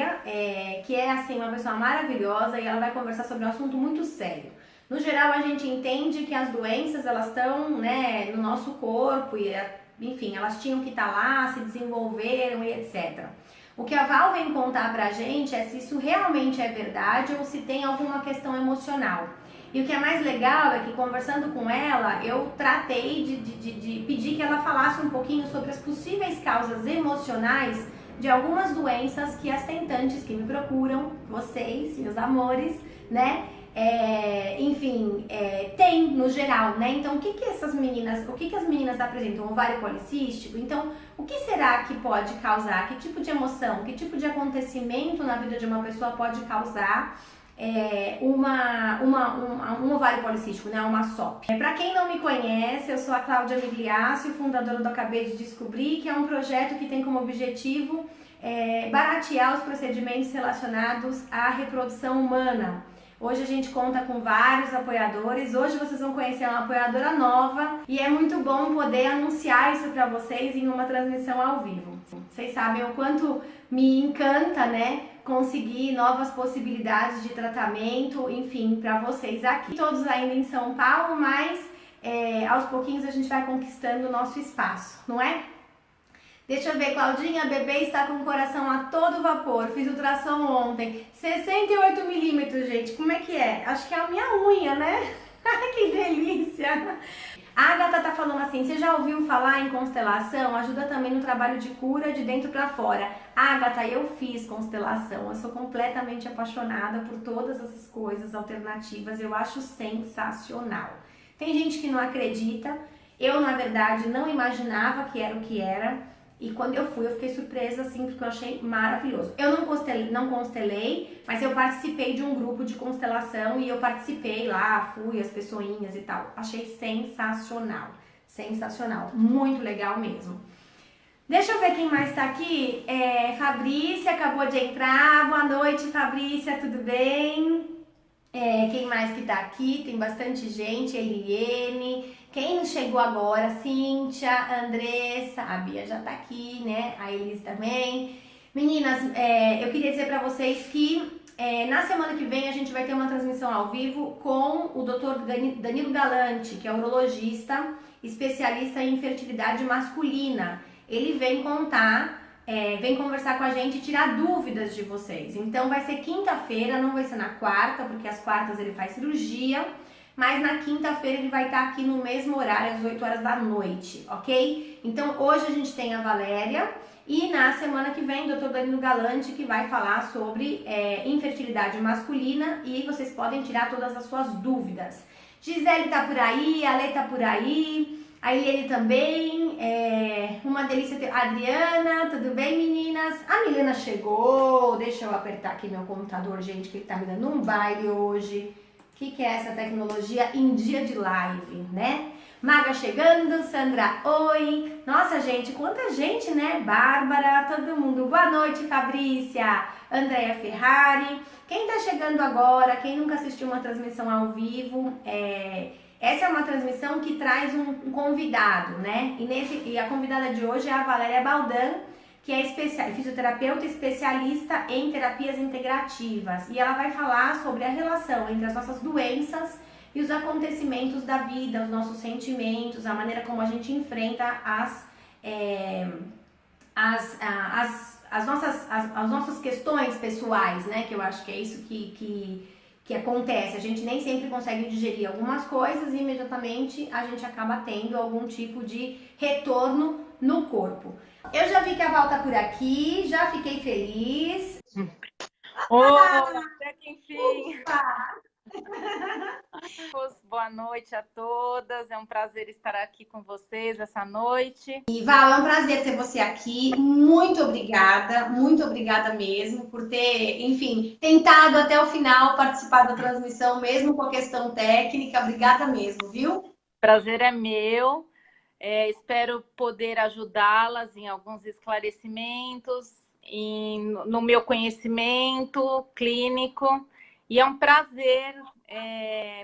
Andrea, que é assim uma pessoa maravilhosa e ela vai conversar sobre um assunto muito sério. No geral, a gente entende que as doenças elas estão, né, no nosso corpo e, enfim, elas tinham que estar lá, se desenvolveram e etc. O que a Val vem contar pra gente é se isso realmente é verdade ou se tem alguma questão emocional. E o que é mais legal é que, conversando com ela, eu tratei de pedir que ela falasse um pouquinho sobre as possíveis causas emocionais de algumas doenças que as tentantes que me procuram, vocês, meus amores, né? Enfim, tem no geral, né? Então, o que as meninas apresentam? Ovário policístico? Então, o que será que pode causar? Que tipo de emoção, que tipo de acontecimento na vida de uma pessoa pode causar um ovário policístico, né? Uma SOP. Para quem não me conhece, eu sou a Cláudia Migliaccio, fundadora do Acabei de Descobrir, que é um projeto que tem como objetivo baratear os procedimentos relacionados à reprodução humana. Hoje a gente conta com vários apoiadores. Hoje vocês vão conhecer uma apoiadora nova e é muito bom poder anunciar isso para vocês em uma transmissão ao vivo. Vocês sabem o quanto me encanta, né, conseguir novas possibilidades de tratamento, enfim, para vocês aqui. Todos ainda em São Paulo, mas aos pouquinhos a gente vai conquistando o nosso espaço, não é? Deixa eu ver, Claudinha, a bebê está com o coração a todo vapor. Fiz ultrassom ontem. 68 milímetros, gente. Como é que é? Acho que é a minha unha, né? Que delícia! A Agatha tá falando assim, você já ouviu falar em constelação? Ajuda também no trabalho de cura de dentro para fora. Agatha, eu fiz constelação. Eu sou completamente apaixonada por todas essas coisas alternativas. Eu acho sensacional. Tem gente que não acredita. Eu, na verdade, não imaginava que era o que era. E quando eu fui, eu fiquei surpresa, assim, porque eu achei maravilhoso. Eu não constelei, mas eu participei de um grupo de constelação e eu participei lá, fui, as pessoinhas e tal. Achei sensacional, sensacional, muito legal mesmo. Deixa eu ver quem mais tá aqui. Fabrícia acabou de entrar. Boa noite, Fabrícia, tudo bem? Quem mais que tá aqui? Tem bastante gente. Eliene. Quem chegou agora? Cíntia, Andressa, a Bia já tá aqui, né? A Elis também. Meninas, eu queria dizer pra vocês que na semana que vem a gente vai ter uma transmissão ao vivo com o Dr. Danilo Galante, que é urologista, especialista em fertilidade masculina. Ele vem contar, vem conversar com a gente e tirar dúvidas de vocês. Então vai ser quinta-feira, não vai ser na quarta, porque às quartas ele faz cirurgia, mas na quinta-feira ele vai estar aqui no mesmo horário, às 8 horas da noite, ok? Então hoje a gente tem a Valéria e na semana que vem o Dr. Danilo Galante, que vai falar sobre infertilidade masculina e vocês podem tirar todas as suas dúvidas. Gisele tá por aí, a Lê tá por aí, a Eliane também, uma delícia ter... Adriana, tudo bem, meninas? A Milena chegou, deixa eu apertar aqui meu computador, gente, que ele tá me dando um baile hoje. O que é essa tecnologia em dia de live, né? Maga chegando, Sandra, oi. Nossa, gente, quanta gente, né? Bárbara, todo mundo. Boa noite, Fabrícia. Andréia Ferrari. Quem tá chegando agora, quem nunca assistiu uma transmissão ao vivo, essa é uma transmissão que traz um convidado, né? E a convidada de hoje é a Valéria Baldan, que é fisioterapeuta especialista em terapias integrativas. E ela vai falar sobre a relação entre as nossas doenças e os acontecimentos da vida, os nossos sentimentos, a maneira como a gente enfrenta as nossas questões pessoais, né? Que eu acho que é isso que acontece. A gente nem sempre consegue digerir algumas coisas e imediatamente a gente acaba tendo algum tipo de retorno no corpo. Eu já vi que a Val tá por aqui, já fiquei feliz. Até que enfim! Ufa! Boa noite a todas, é um prazer estar aqui com vocês essa noite. E Val, é um prazer ter você aqui. Muito obrigada mesmo por ter, enfim, tentado até o final participar da transmissão, mesmo com a questão técnica. Obrigada mesmo, viu? Prazer é meu. Espero poder ajudá-las em alguns esclarecimentos, no meu conhecimento clínico. E é um prazer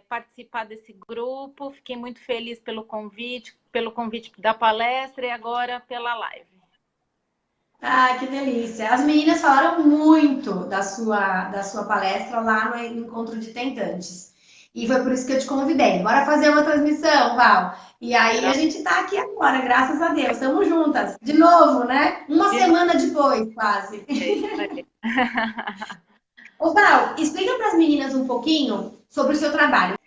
participar desse grupo. Fiquei muito feliz pelo convite da palestra e agora pela live. Ah, que delícia. As meninas falaram muito da sua palestra lá no Encontro de Tentantes. E foi por isso que eu te convidei. Bora fazer uma transmissão, Val. E aí a gente tá aqui agora, graças a Deus. Estamos juntas. De novo, né? Uma De novo, semana depois, quase. é isso aí. Ô, Val, explica para as meninas um pouquinho sobre o seu trabalho.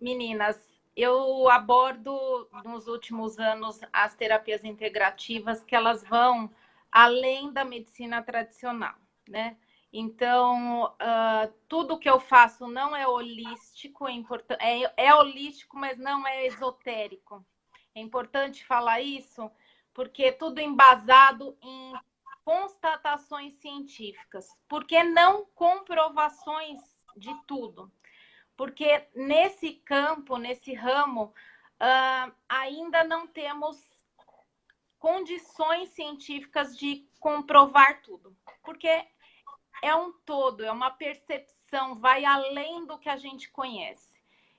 Meninas, eu abordo nos últimos anos as terapias integrativas que elas vão além da medicina tradicional, né? Então, tudo que eu faço não é holístico, é holístico, mas não é esotérico. É importante falar isso, porque é tudo embasado em constatações científicas, porque não comprovações de tudo. Porque nesse campo, nesse ramo, ainda não temos condições científicas de comprovar tudo. Porque é um todo, é uma percepção, vai além do que a gente conhece.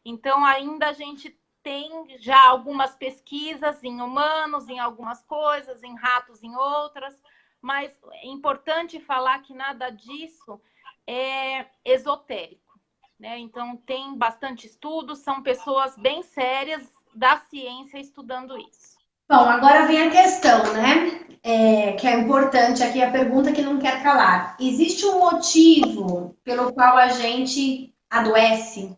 Então, ainda a gente tem já algumas pesquisas em humanos, em algumas coisas, em ratos, em outras, mas é importante falar que nada disso é esotérico, né? Então, tem bastante estudo, são pessoas bem sérias da ciência estudando isso. Bom, agora vem a questão, né? Que é importante aqui, a pergunta que não quer calar. Existe um motivo pelo qual a gente adoece,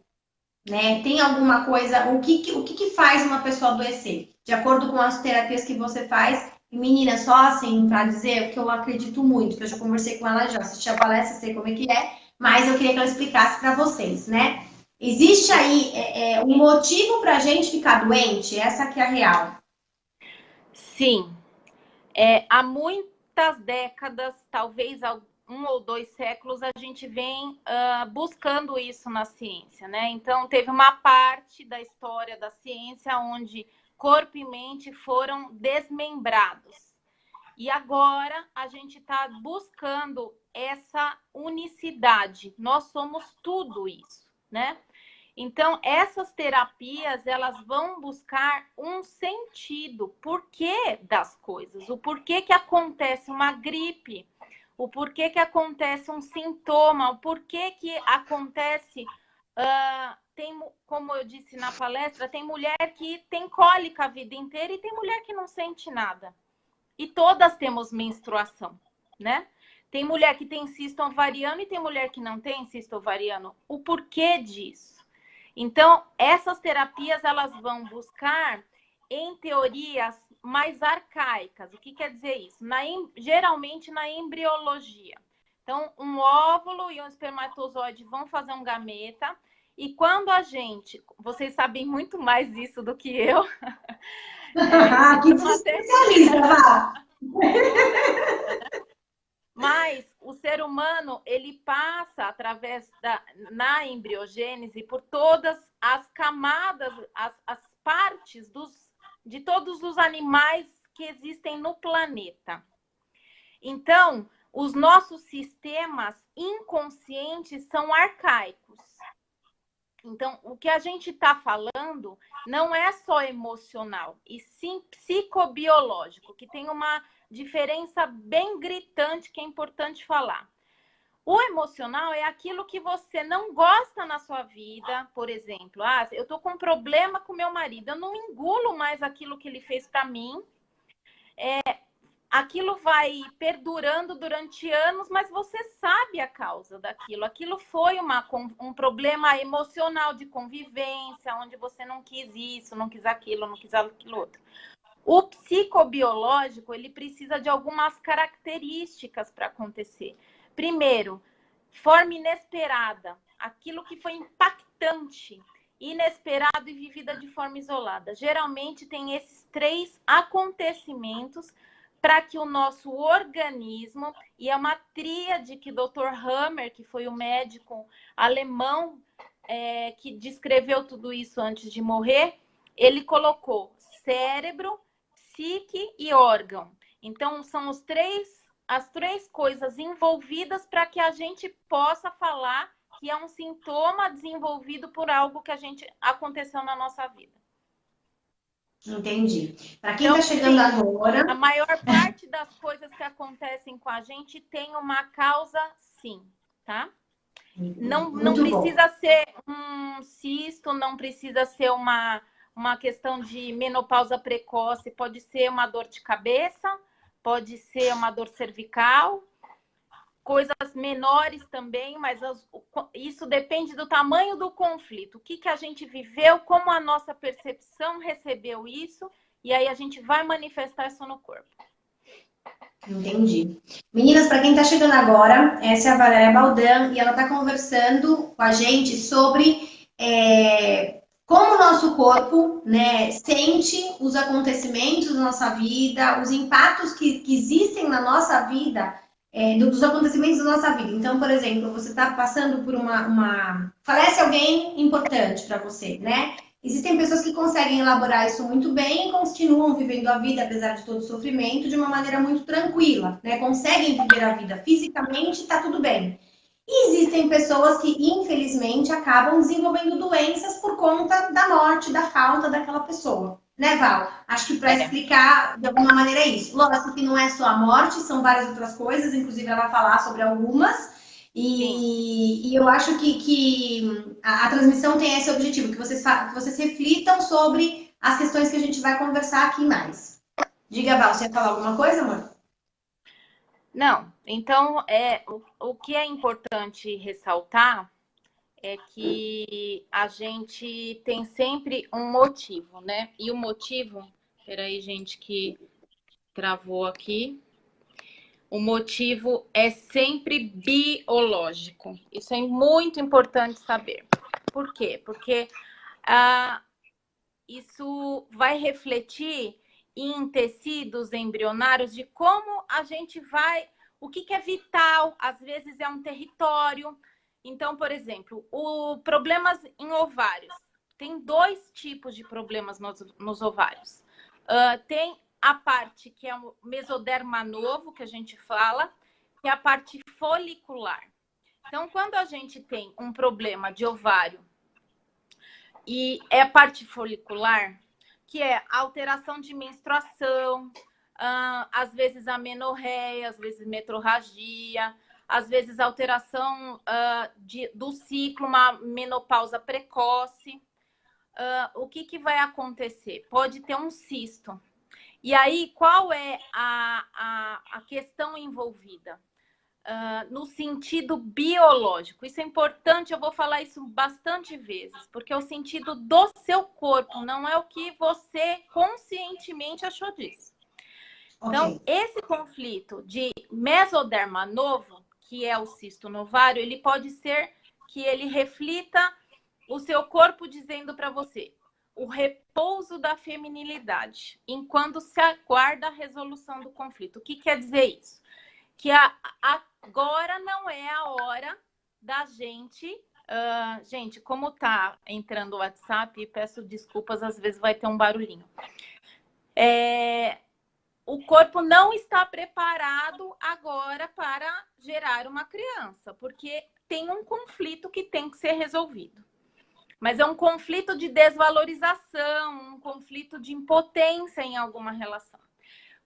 né? Tem alguma coisa, o que faz uma pessoa adoecer? De acordo com as terapias que você faz, e menina, só assim, para dizer que eu acredito muito, que eu já conversei com ela, já assisti a palestra, sei como é que é, mas eu queria que ela explicasse para vocês, né? Existe aí um motivo para a gente ficar doente? Essa que é a real. Sim, há muitas décadas, talvez um ou dois séculos, a gente vem buscando isso na ciência, né? Então, teve uma parte da história da ciência onde corpo e mente foram desmembrados. E agora a gente está buscando essa unicidade. Nós somos tudo isso, né? Então, essas terapias, elas vão buscar um sentido, porquê das coisas, o porquê que acontece uma gripe, o porquê que acontece um sintoma, o porquê que acontece, como eu disse na palestra, tem mulher que tem cólica a vida inteira e tem mulher que não sente nada. E todas temos menstruação, né? Tem mulher que tem cisto ovariano e tem mulher que não tem cisto ovariano. O porquê disso? Então, essas terapias elas vão buscar em teorias mais arcaicas. O que quer dizer isso? Geralmente na embriologia. Então, um óvulo e um espermatozoide vão fazer um gameta. E quando vocês sabem muito mais isso do que eu. Aqui você é especialista, Val. Mas o ser humano, ele passa na embriogênese por todas as camadas, as partes de todos os animais que existem no planeta. Então, os nossos sistemas inconscientes são arcaicos. Então, o que a gente está falando não é só emocional, e sim psicobiológico, que tem uma diferença bem gritante que é importante falar. O emocional é aquilo que você não gosta na sua vida, por exemplo. Eu tô com um problema com meu marido, eu não engulo mais aquilo que ele fez para mim. Aquilo vai perdurando durante anos, mas você sabe a causa daquilo. Aquilo foi um problema emocional de convivência, onde você não quis isso, não quis aquilo, não quis aquilo outro. O psicobiológico, ele precisa de algumas características para acontecer. Primeiro, forma inesperada, aquilo que foi impactante, inesperado e vivida de forma isolada. Geralmente tem esses 3 acontecimentos para que o nosso organismo, e é uma tríade que o Dr. Hammer, que foi o médico alemão que descreveu tudo isso antes de morrer, ele colocou cérebro, psique e órgão. Então, são as 3 coisas envolvidas para que a gente possa falar que é um sintoma desenvolvido por algo que aconteceu na nossa vida. Entendi. Para quem Então, está chegando sim, agora, a maior parte das coisas que acontecem com a gente tem uma causa, sim, tá? Não muito bom. precisa ser um cisto, não precisa ser uma questão de menopausa precoce, pode ser uma dor de cabeça, pode ser uma dor cervical, coisas menores também, mas isso depende do tamanho do conflito. O que, que a gente viveu, como a nossa percepção recebeu isso, e aí a gente vai manifestar isso no corpo. Entendi. Meninas, para quem está chegando agora, essa é a Valéria Baldan e ela está conversando com a gente sobre como o nosso corpo, né, sente os acontecimentos da nossa vida, os impactos que existem na nossa vida, dos acontecimentos da nossa vida. Então, por exemplo, você está passando por falece alguém importante para você, né? Existem pessoas que conseguem elaborar isso muito bem e continuam vivendo a vida, apesar de todo o sofrimento, de uma maneira muito tranquila, né? Conseguem viver a vida fisicamente, está tudo bem. E existem pessoas que, infelizmente, acabam desenvolvendo doenças por conta da morte, da falta daquela pessoa. Né, Val? Acho que para explicar de alguma maneira é isso. Lógico que não é só a morte, são várias outras coisas, inclusive ela vai falar sobre algumas. E eu acho que a transmissão tem esse objetivo, que vocês reflitam sobre as questões que a gente vai conversar aqui mais. Diga, Val, você ia falar alguma coisa, amor? Não, então o que é importante ressaltar é que a gente tem sempre um motivo, né? E o motivo, peraí, gente, que travou aqui. O motivo é sempre biológico. Isso é muito importante saber. Por quê? Porque isso vai refletir em tecidos embrionários de como a gente vai, o que é vital, às vezes é um território. Então, por exemplo, problemas em ovários. Tem dois tipos de problemas nos ovários. Tem a parte que é o mesoderma novo, que a gente fala, que é a parte folicular. Então, quando a gente tem um problema de ovário e é a parte folicular, que é a alteração de menstruação, às vezes amenorreia, às vezes metrorragia, às vezes alteração do ciclo, uma menopausa precoce. O que vai acontecer? Pode ter um cisto. E aí, qual é a questão envolvida? No sentido biológico. Isso é importante, eu vou falar isso bastante vezes, porque é o sentido do seu corpo, não é o que você conscientemente achou disso. Então, esse conflito de mesoderma novo, que é o cisto no ovário, ele pode ser que ele reflita o seu corpo dizendo para você o repouso da feminilidade, enquanto se aguarda a resolução do conflito. O que quer dizer isso? Que agora não é a hora da gente... gente, como tá entrando o WhatsApp, peço desculpas, às vezes vai ter um barulhinho. O corpo não está preparado agora para gerar uma criança, porque tem um conflito que tem que ser resolvido. Mas é um conflito de desvalorização, um conflito de impotência em alguma relação.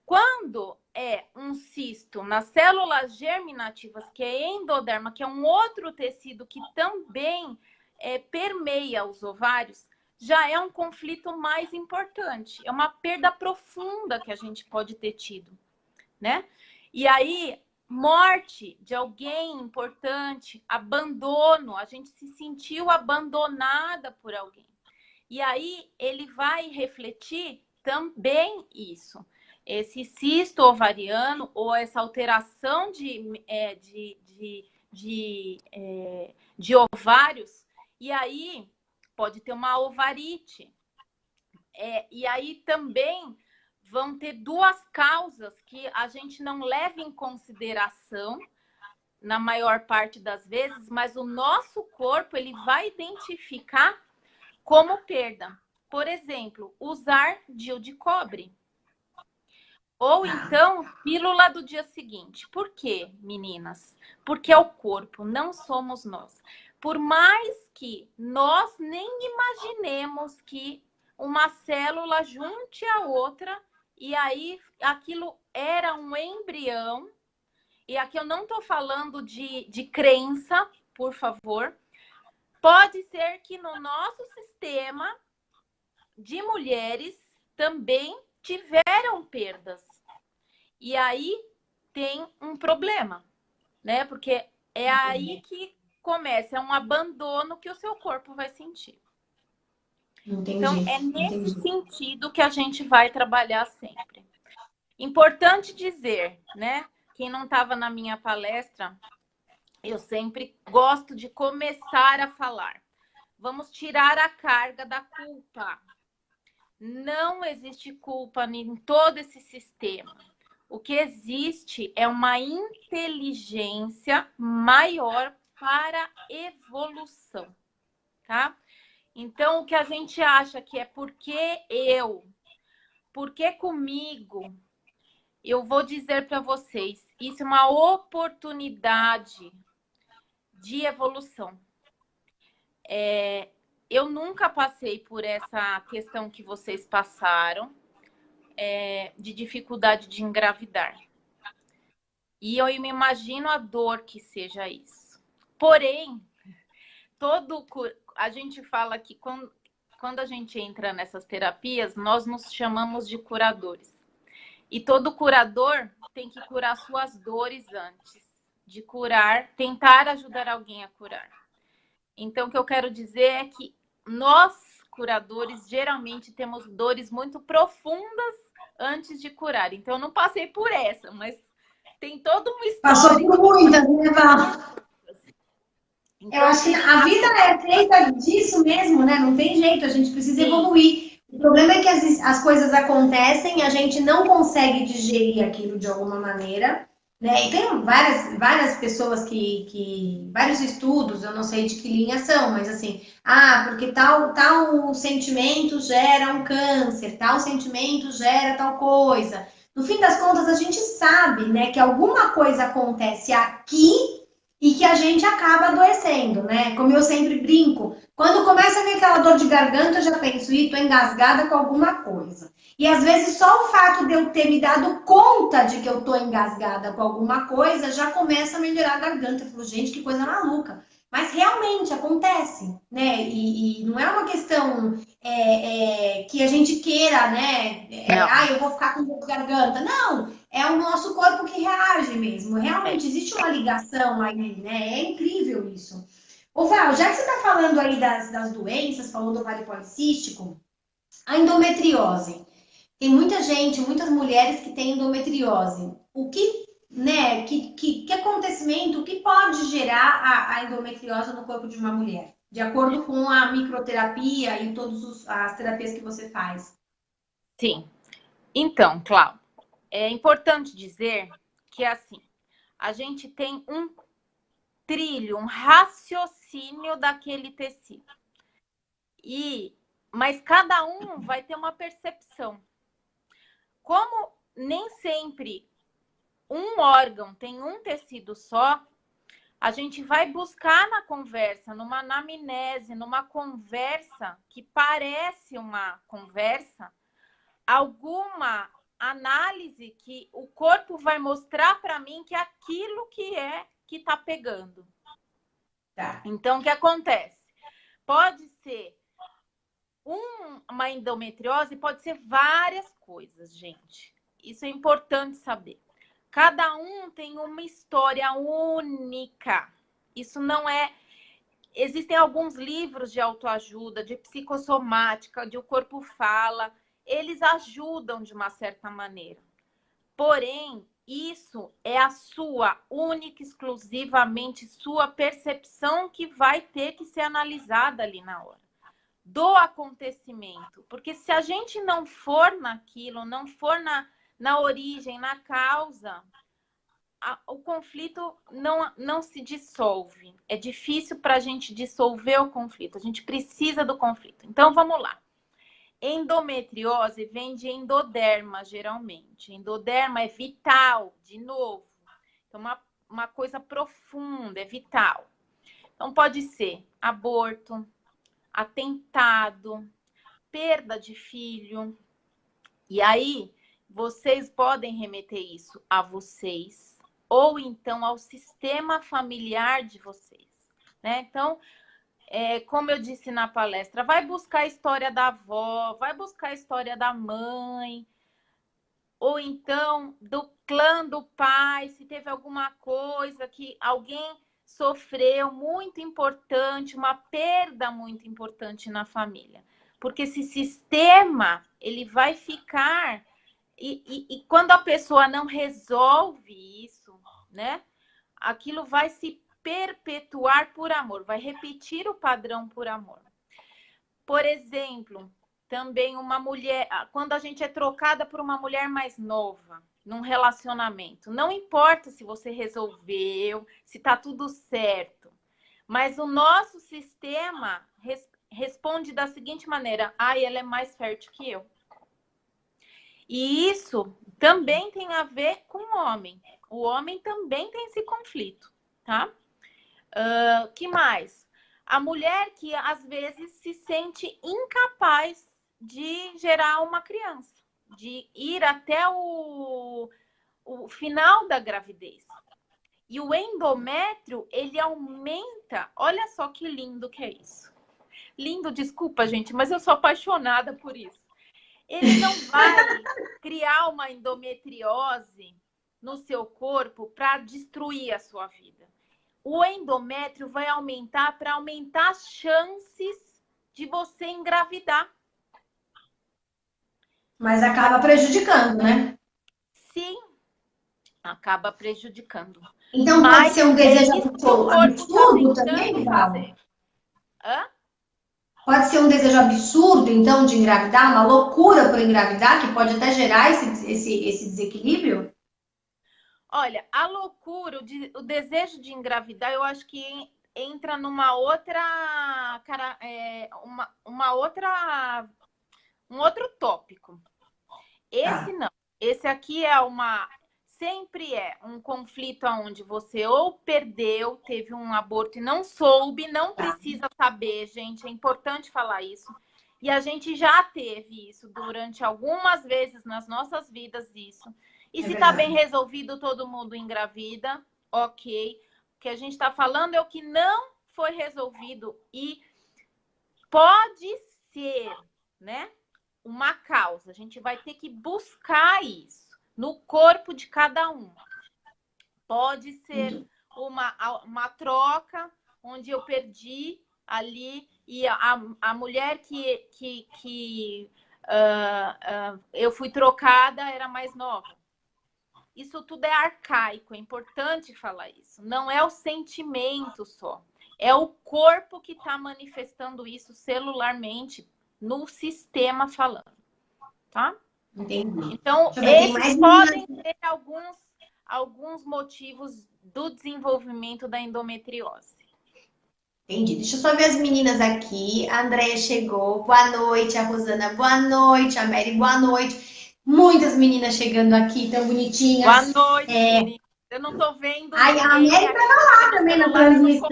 Quando é um cisto nas células germinativas, que é endoderma, que é um outro tecido que também permeia os ovários, já é um conflito mais importante. É uma perda profunda que a gente pode ter tido, né? E aí, morte de alguém importante, abandono, a gente se sentiu abandonada por alguém. E aí, ele vai refletir também isso. Esse cisto ovariano ou essa alteração de ovários, e aí pode ter uma ovarite. E aí também vão ter duas causas que a gente não leva em consideração na maior parte das vezes, mas o nosso corpo ele vai identificar como perda. Por exemplo, usar DIU de cobre. Ou então, pílula do dia seguinte. Por quê, meninas? Porque é o corpo, não somos nós. Por mais que nós nem imaginemos que uma célula junte a outra, e aí aquilo era um embrião. E aqui eu não estou falando de crença, por favor. Pode ser que no nosso sistema de mulheres também tiveram perdas. E aí tem um problema, né? Porque é aí que começa, é um abandono que o seu corpo vai sentir. Entendi, Então, é nesse entendi. sentido que a gente vai trabalhar sempre. Importante dizer, né? Quem não estava na minha palestra, eu sempre gosto de começar a falar. Vamos tirar a carga da culpa. Não existe culpa em todo esse sistema. O que existe é uma inteligência maior para evolução, tá? Então, o que a gente acha que é porque comigo, eu vou dizer para vocês, isso é uma oportunidade de evolução. Eu nunca passei por essa questão que vocês passaram, de dificuldade de engravidar. E eu me imagino a dor que seja isso. Porém, a gente fala que quando a gente entra nessas terapias, nós nos chamamos de curadores. E todo curador tem que curar suas dores antes de curar, tentar ajudar alguém a curar. Então, o que eu quero dizer é que nós, curadores, geralmente temos dores muito profundas antes de curar. Então, eu não passei por essa, mas tem toda uma Passou história. por muitas, né, Val? Então, Eu acho que a vida é feita disso mesmo, né? Não tem jeito, a gente precisa sim, evoluir. O problema é que as coisas acontecem, a gente não consegue digerir aquilo de alguma maneira, né? E tem várias pessoas vários estudos, eu não sei de que linha são, mas assim, porque tal sentimento gera um câncer, tal sentimento gera tal coisa. No fim das contas, a gente sabe, né, que alguma coisa acontece aqui e que a gente acaba adoecendo, né? Como eu sempre brinco, quando começa a vir aquela dor de garganta, eu já penso, tô engasgada com alguma coisa. E às vezes só o fato de eu ter me dado conta de que eu tô engasgada com alguma coisa já começa a melhorar a garganta. Eu falo, gente, que coisa maluca. Mas realmente acontece, né? E não é uma questão que a gente queira, né? não, Eu vou ficar com dor de garganta. Não, é o nosso corpo que reage mesmo. Realmente existe uma ligação aí, né? É incrível isso. Ô Val, já que você está falando aí das doenças, falou do ovário policístico, a endometriose. Tem muita gente, muitas mulheres que têm endometriose. O que, né, que acontecimento, o que pode gerar a endometriose no corpo de uma mulher? De acordo com a microterapia e todas as terapias que você faz. sim. Então, Cláudio, é importante dizer que, assim, a gente tem um trilho, um raciocínio daquele tecido. Mas cada um vai ter uma percepção. Como nem sempre um órgão tem um tecido só, a gente vai buscar na conversa, numa anamnese, numa conversa que parece uma conversa, alguma análise que o corpo vai mostrar para mim que é aquilo que está pegando. Tá. Então, o que acontece? Pode ser uma endometriose, pode ser várias coisas, gente. Isso é importante saber. Cada um tem uma história única. Isso não é. Existem alguns livros de autoajuda, de psicossomática, de O Corpo Fala. Eles ajudam de uma certa maneira. Porém, isso é a sua, única, exclusivamente sua percepção que vai ter que ser analisada ali na hora do acontecimento. Porque se a gente não for naquilo, não for na origem, na causa, o conflito não se dissolve. É difícil para a gente dissolver o conflito. A gente precisa do conflito. Então, vamos lá. Endometriose vem de endoderma, geralmente. Endoderma é vital, de novo. Então, uma coisa profunda, é vital. Então, pode ser aborto, atentado, perda de filho. E aí, vocês podem remeter isso a vocês ou então ao sistema familiar de vocês, né? Então, como eu disse na palestra, vai buscar a história da avó, vai buscar a história da mãe, ou então do clã do pai, se teve alguma coisa que alguém sofreu muito importante, uma perda muito importante na família. Porque esse sistema, ele vai ficar... E quando a pessoa não resolve isso, né? Aquilo vai se perpetuar por amor, vai repetir o padrão por amor. Por exemplo, também uma mulher, quando a gente é trocada por uma mulher mais nova, num relacionamento, não importa se você resolveu, se tá tudo certo, mas o nosso sistema responde da seguinte maneira: ela é mais fértil que eu. E isso também tem a ver com o homem. O homem também tem esse conflito, tá? Que mais? A mulher que às vezes se sente incapaz de gerar uma criança, de ir até o final da gravidez. E o endométrio, ele aumenta. Olha só que lindo que é isso. Lindo, desculpa, gente, mas eu sou apaixonada por isso. Ele não vai criar uma endometriose no seu corpo para destruir a sua vida. O endométrio vai aumentar para aumentar as chances de você engravidar. Mas acaba prejudicando, né? Sim, acaba prejudicando. Então pode ser um desejo absurdo também, Val? Hã? Pode ser um desejo absurdo, então, de engravidar, uma loucura por engravidar, que pode até gerar esse desequilíbrio? Olha, a loucura, o desejo de engravidar, eu acho que entra numa outra, um outro tópico. Esse não. Esse aqui sempre é um conflito onde você ou perdeu, teve um aborto e não soube, não precisa saber, gente, é importante falar isso. E a gente já teve isso durante algumas vezes nas nossas vidas, isso. E se tá bem resolvido, todo mundo engravida, ok. O que a gente está falando é o que não foi resolvido e pode ser, né, uma causa. A gente vai ter que buscar isso no corpo de cada um. Pode ser uma troca onde eu perdi ali e a mulher que eu fui trocada era mais nova. Isso tudo é arcaico, é importante falar isso. Não é o sentimento só. É o corpo que está manifestando isso celularmente no sistema falando, tá? Entendi. Então, esses podem ser alguns motivos do desenvolvimento da endometriose. Entendi. Deixa eu só ver as meninas aqui. A Andréia chegou. Boa noite. A Rosana, boa noite. A Mary, boa noite. Muitas meninas chegando aqui, tão bonitinhas. Boa noite, querida. Eu não tô vendo ninguém. A Mary estava lá também na transmissão.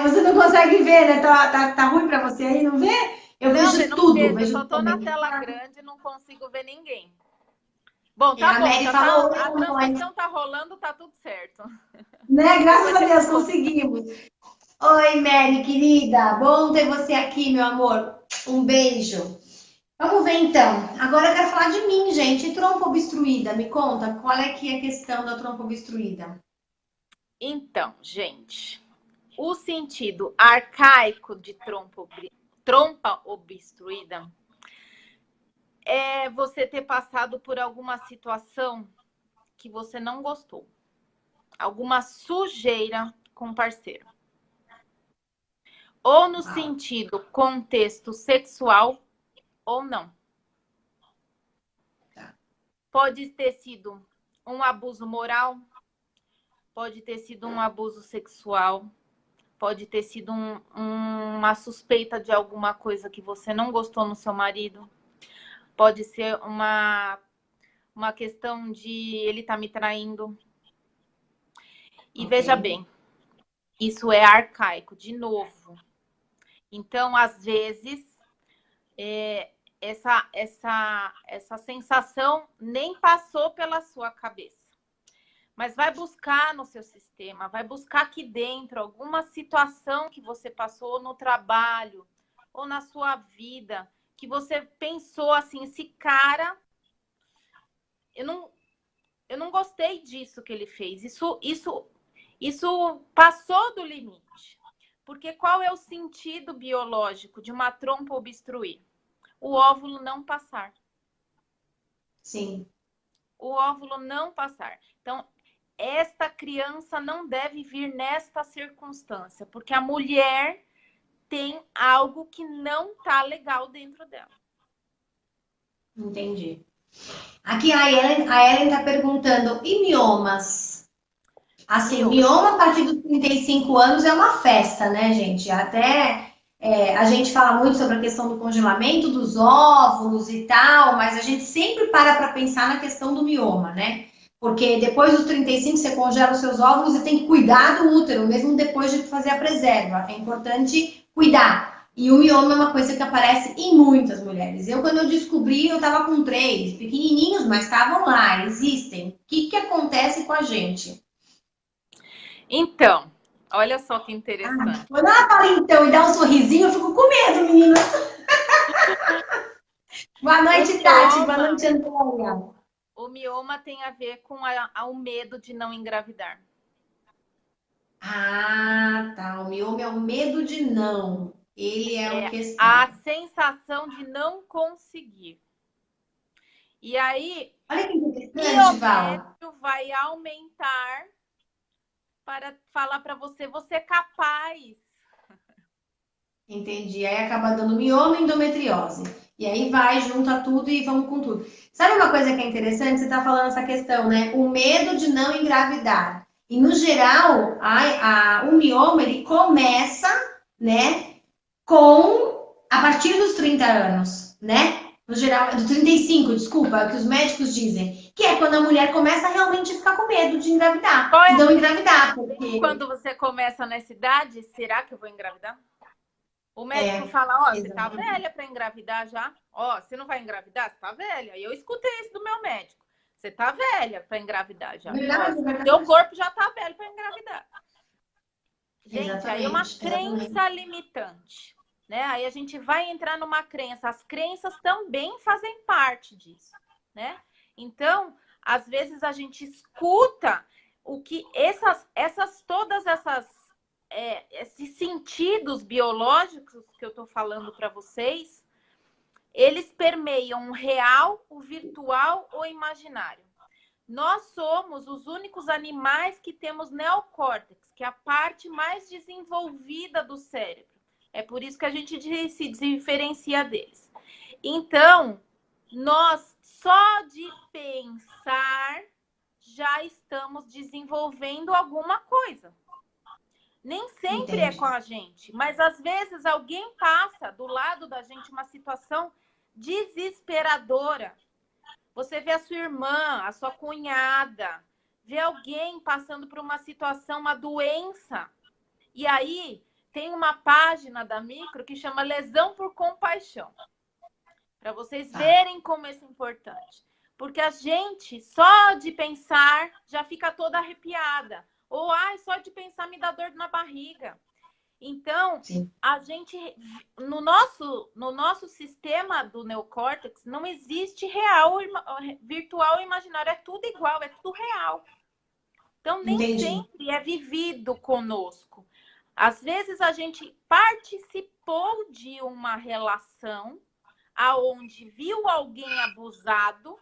Você não consegue ver, né? Tá ruim pra você aí, não vê? Eu vejo tudo. Eu só tô na tela grande e não consigo ver ninguém. Bom, tá bom. A transmissão tá rolando, tá tudo certo. Né? Graças a Deus, conseguimos. Oi, Mary, querida. Bom ter você aqui, meu amor. Um beijo. Vamos ver, então. Agora eu quero falar de mim, gente. E trompa obstruída? Me conta, qual é que é a questão da trompa obstruída? Então, gente, o sentido arcaico de trompa obstruída é você ter passado por alguma situação que você não gostou. Alguma sujeira com parceiro. Ou no sentido contexto sexual, ou não. Pode ter sido um abuso moral, pode ter sido um abuso sexual, pode ter sido uma suspeita de alguma coisa que você não gostou no seu marido. Pode ser uma questão de ele tá me traindo. E veja bem, isso é arcaico, de novo. Então, às vezes, essa sensação nem passou pela sua cabeça. Mas vai buscar no seu sistema, vai buscar aqui dentro alguma situação que você passou no trabalho ou na sua vida, que você pensou assim, esse cara, eu não gostei disso que ele fez. Isso passou do limite. Porque qual é o sentido biológico de uma trompa obstruir? O óvulo não passar. Sim. O óvulo não passar. Então, esta criança não deve vir nesta circunstância, porque a mulher tem algo que não tá legal dentro dela. Entendi. Aqui a Ellen tá perguntando, e miomas? Assim, mioma a partir dos 35 anos é uma festa, né, gente? Até a gente fala muito sobre a questão do congelamento dos óvulos e tal, mas a gente sempre para pensar na questão do mioma, né? Porque depois dos 35 você congela os seus óvulos e tem que cuidar do útero, mesmo depois de fazer a preserva. É importante cuidar. E o mioma é uma coisa que aparece em muitas mulheres. Quando eu descobri, eu estava com 3, pequenininhos, mas estavam lá, existem. O que acontece com a gente? Então, olha só que interessante. Quando ela fala então e dá um sorrisinho, eu fico com medo, menina. Boa noite, Tati. Boa noite, Antônia. O mioma tem a ver com o medo de não engravidar. Ah, tá. O mioma é o medo de não. Ele é uma questão. A sensação de não conseguir. E aí, olha que interessante, Val. o vai aumentar para falar para você, você é capaz. Entendi. Aí acaba dando mioma e endometriose. E aí vai, junta tudo e vamos com tudo. Sabe uma coisa que é interessante? Você tá falando essa questão, né? O medo de não engravidar. E no geral, o mioma ele começa, né, a partir dos 30 anos, né? No geral, do 35, desculpa, que os médicos dizem, que é quando a mulher começa realmente a ficar com medo de engravidar. Não engravidar, porque quando você começa nessa idade, será que eu vou engravidar? O médico fala, você tá velha para engravidar já. Você não vai engravidar? Você tá velha. E eu escutei isso do meu médico. Você tá velha para engravidar já. Verdade. Seu corpo já tá velho para engravidar. Gente, exatamente, aí é uma crença limitante. Né? Aí a gente vai entrar numa crença. As crenças também fazem parte disso. Né? Então, às vezes a gente escuta o que todas esses sentidos biológicos que eu estou falando para vocês, eles permeiam o real, o virtual ou imaginário. Nós somos os únicos animais que temos neocórtex, que é a parte mais desenvolvida do cérebro. É por isso que a gente se diferencia deles. Então, nós só de pensar já estamos desenvolvendo alguma coisa. Nem sempre é com a gente, mas às vezes alguém passa do lado da gente uma situação desesperadora. Você vê a sua irmã, a sua cunhada, vê alguém passando por uma situação, uma doença. E aí tem uma página da Micro que chama Lesão por Compaixão. Para vocês verem como isso é importante. Porque a gente, só de pensar, já fica toda arrepiada. Ou, só de pensar me dá dor na barriga. Então, a gente, no nosso sistema do neocórtex, não existe real, virtual e imaginário. É tudo igual, é tudo real. Então, nem sempre é vivido conosco. Às vezes, a gente participou de uma relação aonde viu alguém abusado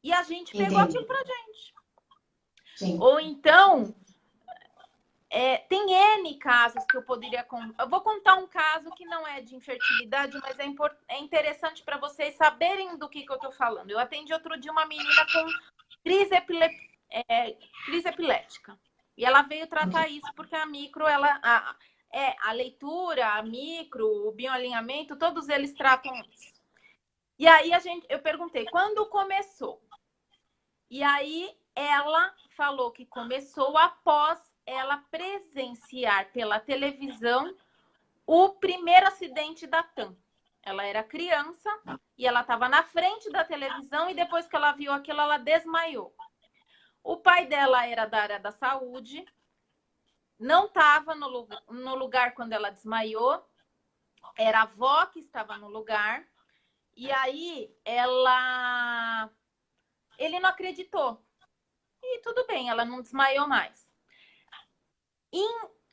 e a gente pegou aquilo pra gente. Sim. Ou então, tem N casos que eu poderia contar. Eu vou contar um caso que não é de infertilidade, mas é interessante para vocês saberem do que eu tô falando. Eu atendi outro dia uma menina com crise epilética. E ela veio tratar isso porque a Micro, a leitura, a Micro, o bioalinhamento, todos eles tratam isso. E aí eu perguntei, quando começou? E aí ela falou que começou após ela presenciar pela televisão o primeiro acidente da TAM. Ela era criança e ela estava na frente da televisão e depois que ela viu aquilo, ela desmaiou. O pai dela era da área da saúde, não estava no lugar quando ela desmaiou, era a avó que estava no lugar, e aí ele não acreditou. E tudo bem, ela não desmaiou mais.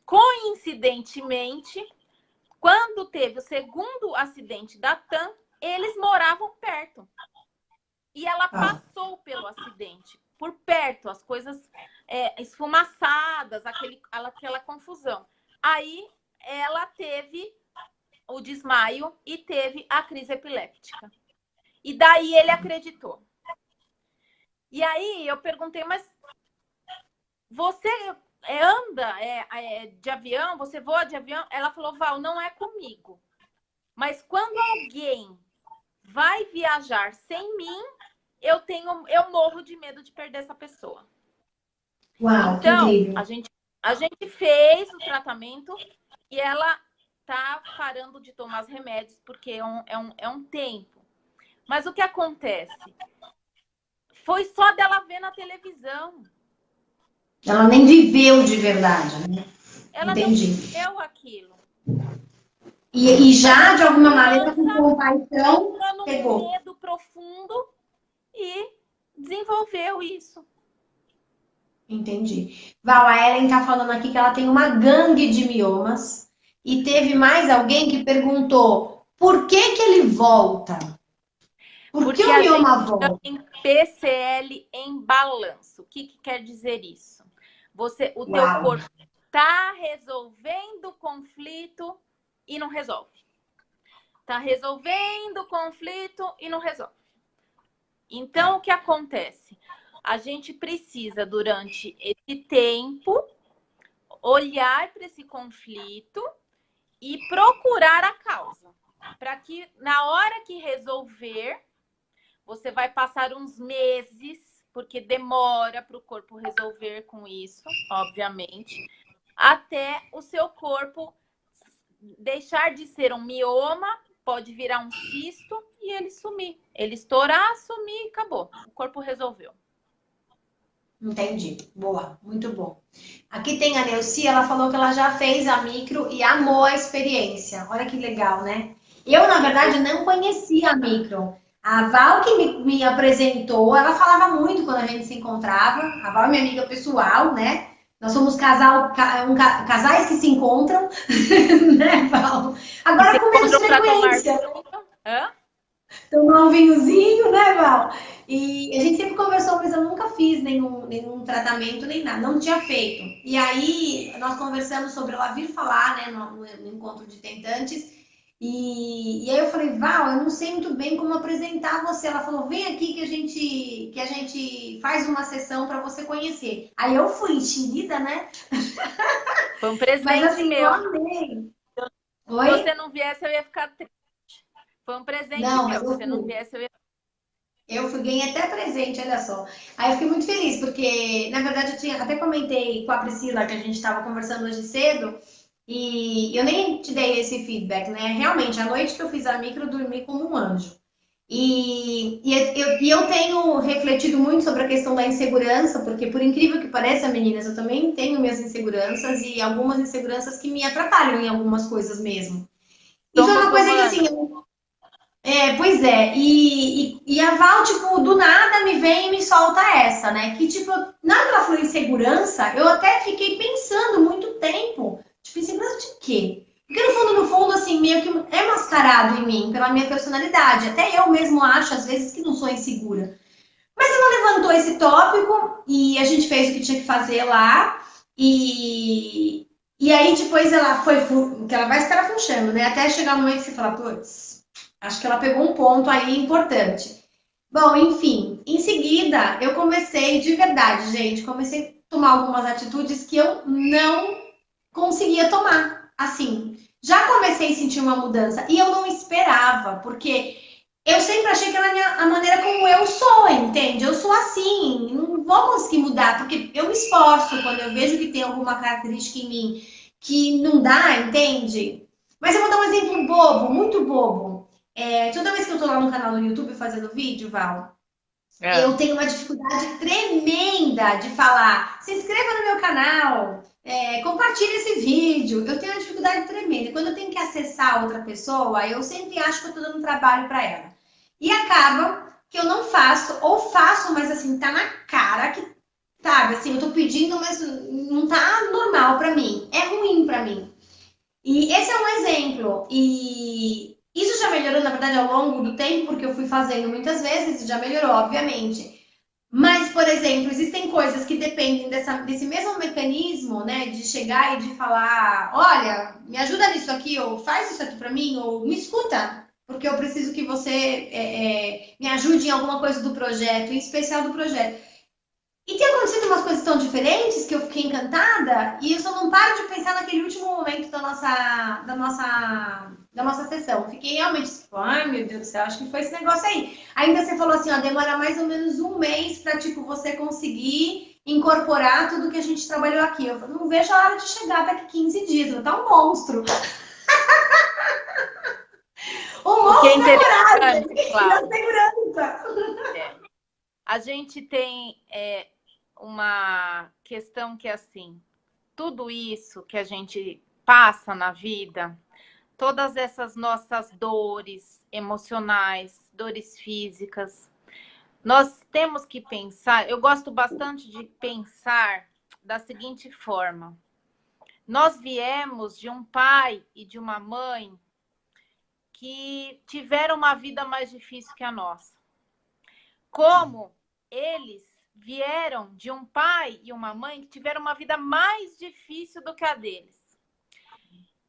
Coincidentemente, quando teve o segundo acidente da TAM, eles moravam perto. E ela passou pelo acidente, por perto, as coisas esfumaçadas, aquela confusão. Aí ela teve o desmaio e teve a crise epiléptica. E daí ele acreditou. E aí eu perguntei, mas você anda de avião? Você voa de avião? Ela falou, Val, não é comigo. Mas quando alguém vai viajar sem mim, eu morro de medo de perder essa pessoa. Uau, então, que incrível. a gente fez o tratamento e ela tá parando de tomar os remédios, porque é um tempo. Mas o que acontece? Foi só dela ver na televisão. Ela nem viveu de verdade, né? Ela Entendi. não viveu aquilo. E já, de alguma maneira, com compaixão, entrou pegou. num medo profundo e desenvolveu isso. Entendi. Val, a Ellen tá falando aqui que ela tem uma gangue de miomas e teve mais alguém que perguntou por que ele volta? Por que o mioma volta? Tem PCL em balanço. O que quer dizer isso? O teu corpo tá resolvendo o conflito e não resolve. Tá resolvendo o conflito e não resolve. Então, o que acontece? A gente precisa, durante esse tempo, olhar para esse conflito e procurar a causa. Para que, na hora que resolver, você vai passar uns meses, porque demora para o corpo resolver com isso, obviamente, até o seu corpo deixar de ser um mioma, pode virar um cisto e ele sumir. Ele estourar, sumir e acabou. O corpo resolveu. Entendi. Boa, muito bom. Aqui tem a Neuci, ela falou que ela já fez a micro e amou a experiência. Olha que legal, né? Eu, na verdade, não conhecia a micro. A Val que me apresentou, ela falava muito quando a gente se encontrava. A Val é minha amiga pessoal, né? Nós somos casais que se encontram, né, Val? Agora com menos frequência. Tomar um vinhozinho, né, Val? E a gente sempre conversou, mas eu nunca fiz nenhum tratamento, nem nada, não tinha feito. E aí, nós conversamos sobre ela vir falar, né, no encontro de tentantes. E aí eu falei, Val, eu não sei muito bem como apresentar você. Ela falou, vem aqui que a gente faz uma sessão para você conhecer. Aí eu fui enxerida, né? Foi um presente mas, assim, meu. Eu amei. Se você não viesse, eu ia ficar triste. Foi um presente meu. Se você não viesse, eu ia... Eu ganhei até presente, olha só. Aí eu fiquei muito feliz, porque, na verdade, até comentei com a Priscila, que a gente estava conversando hoje cedo, e eu nem te dei esse feedback, né? Realmente, a noite que eu fiz a micro, eu dormi como um anjo. E eu tenho refletido muito sobre a questão da insegurança, porque, por incrível que pareça, meninas, eu também tenho minhas inseguranças e algumas inseguranças que me atrapalham em algumas coisas mesmo. E foi uma coisa que, assim... pois é, e a Val, tipo, do nada me vem e me solta essa, né? Que, tipo, na hora que ela falou insegurança, eu até fiquei pensando muito tempo, tipo, insegurança de quê? Porque no fundo, assim, meio que é mascarado em mim, pela minha personalidade. Até eu mesmo acho, às vezes, que não sou insegura. Mas ela levantou esse tópico e a gente fez o que tinha que fazer lá. E aí, depois ela foi, que ela vai escarafunchando, né? Até chegar no momento que você fala, putz... Acho que ela pegou um ponto aí importante. Bom, enfim, em seguida eu comecei, de verdade, gente, comecei a tomar algumas atitudes que eu não conseguia tomar. Assim, já comecei a sentir uma mudança e eu não esperava, porque eu sempre achei que era a maneira como eu sou, entende? Eu sou assim, não vou conseguir mudar, porque eu me esforço quando eu vejo que tem alguma característica em mim que não dá, entende? Mas eu vou dar um exemplo bobo, muito bobo. Toda vez que eu tô lá no canal do YouTube fazendo vídeo, Val, É. eu tenho uma dificuldade tremenda de falar. Se inscreva no meu canal, compartilhe esse vídeo. Eu tenho uma dificuldade tremenda. Quando eu tenho que acessar outra pessoa, eu sempre acho que eu tô dando trabalho para ela. E acaba que eu não faço, ou faço, mas assim, tá na cara que, sabe, assim, eu tô pedindo, mas não tá normal para mim. É ruim para mim. E esse é um exemplo. E isso já melhorou, na verdade, ao longo do tempo, porque eu fui fazendo muitas vezes e já melhorou, obviamente. Mas, por exemplo, existem coisas que dependem desse mesmo mecanismo, né, de chegar e de falar, olha, me ajuda nisso aqui, ou faz isso aqui para mim, ou me escuta, porque eu preciso que você me ajude em alguma coisa do projeto, em especial do projeto. E tem acontecido umas coisas tão diferentes que eu fiquei encantada e eu só não paro de pensar naquele último momento da nossa sessão. Fiquei realmente tipo, ai meu Deus do céu, acho que foi esse negócio aí. Ainda você falou assim, ó, demora mais ou menos um mês para tipo, você conseguir incorporar tudo que a gente trabalhou aqui. Eu não vejo a hora de chegar daqui 15 dias, eu vou estar um monstro. Um O que é monstro é interessante, coragem da Cláudia, segurança. é, a gente tem uma questão que é assim, tudo isso que a gente passa na vida, todas essas nossas dores emocionais, dores físicas, nós temos que pensar, eu gosto bastante de pensar da seguinte forma: nós viemos de um pai e de uma mãe que tiveram uma vida mais difícil que a nossa. Como eles vieram de um pai e uma mãe que tiveram uma vida mais difícil do que a deles.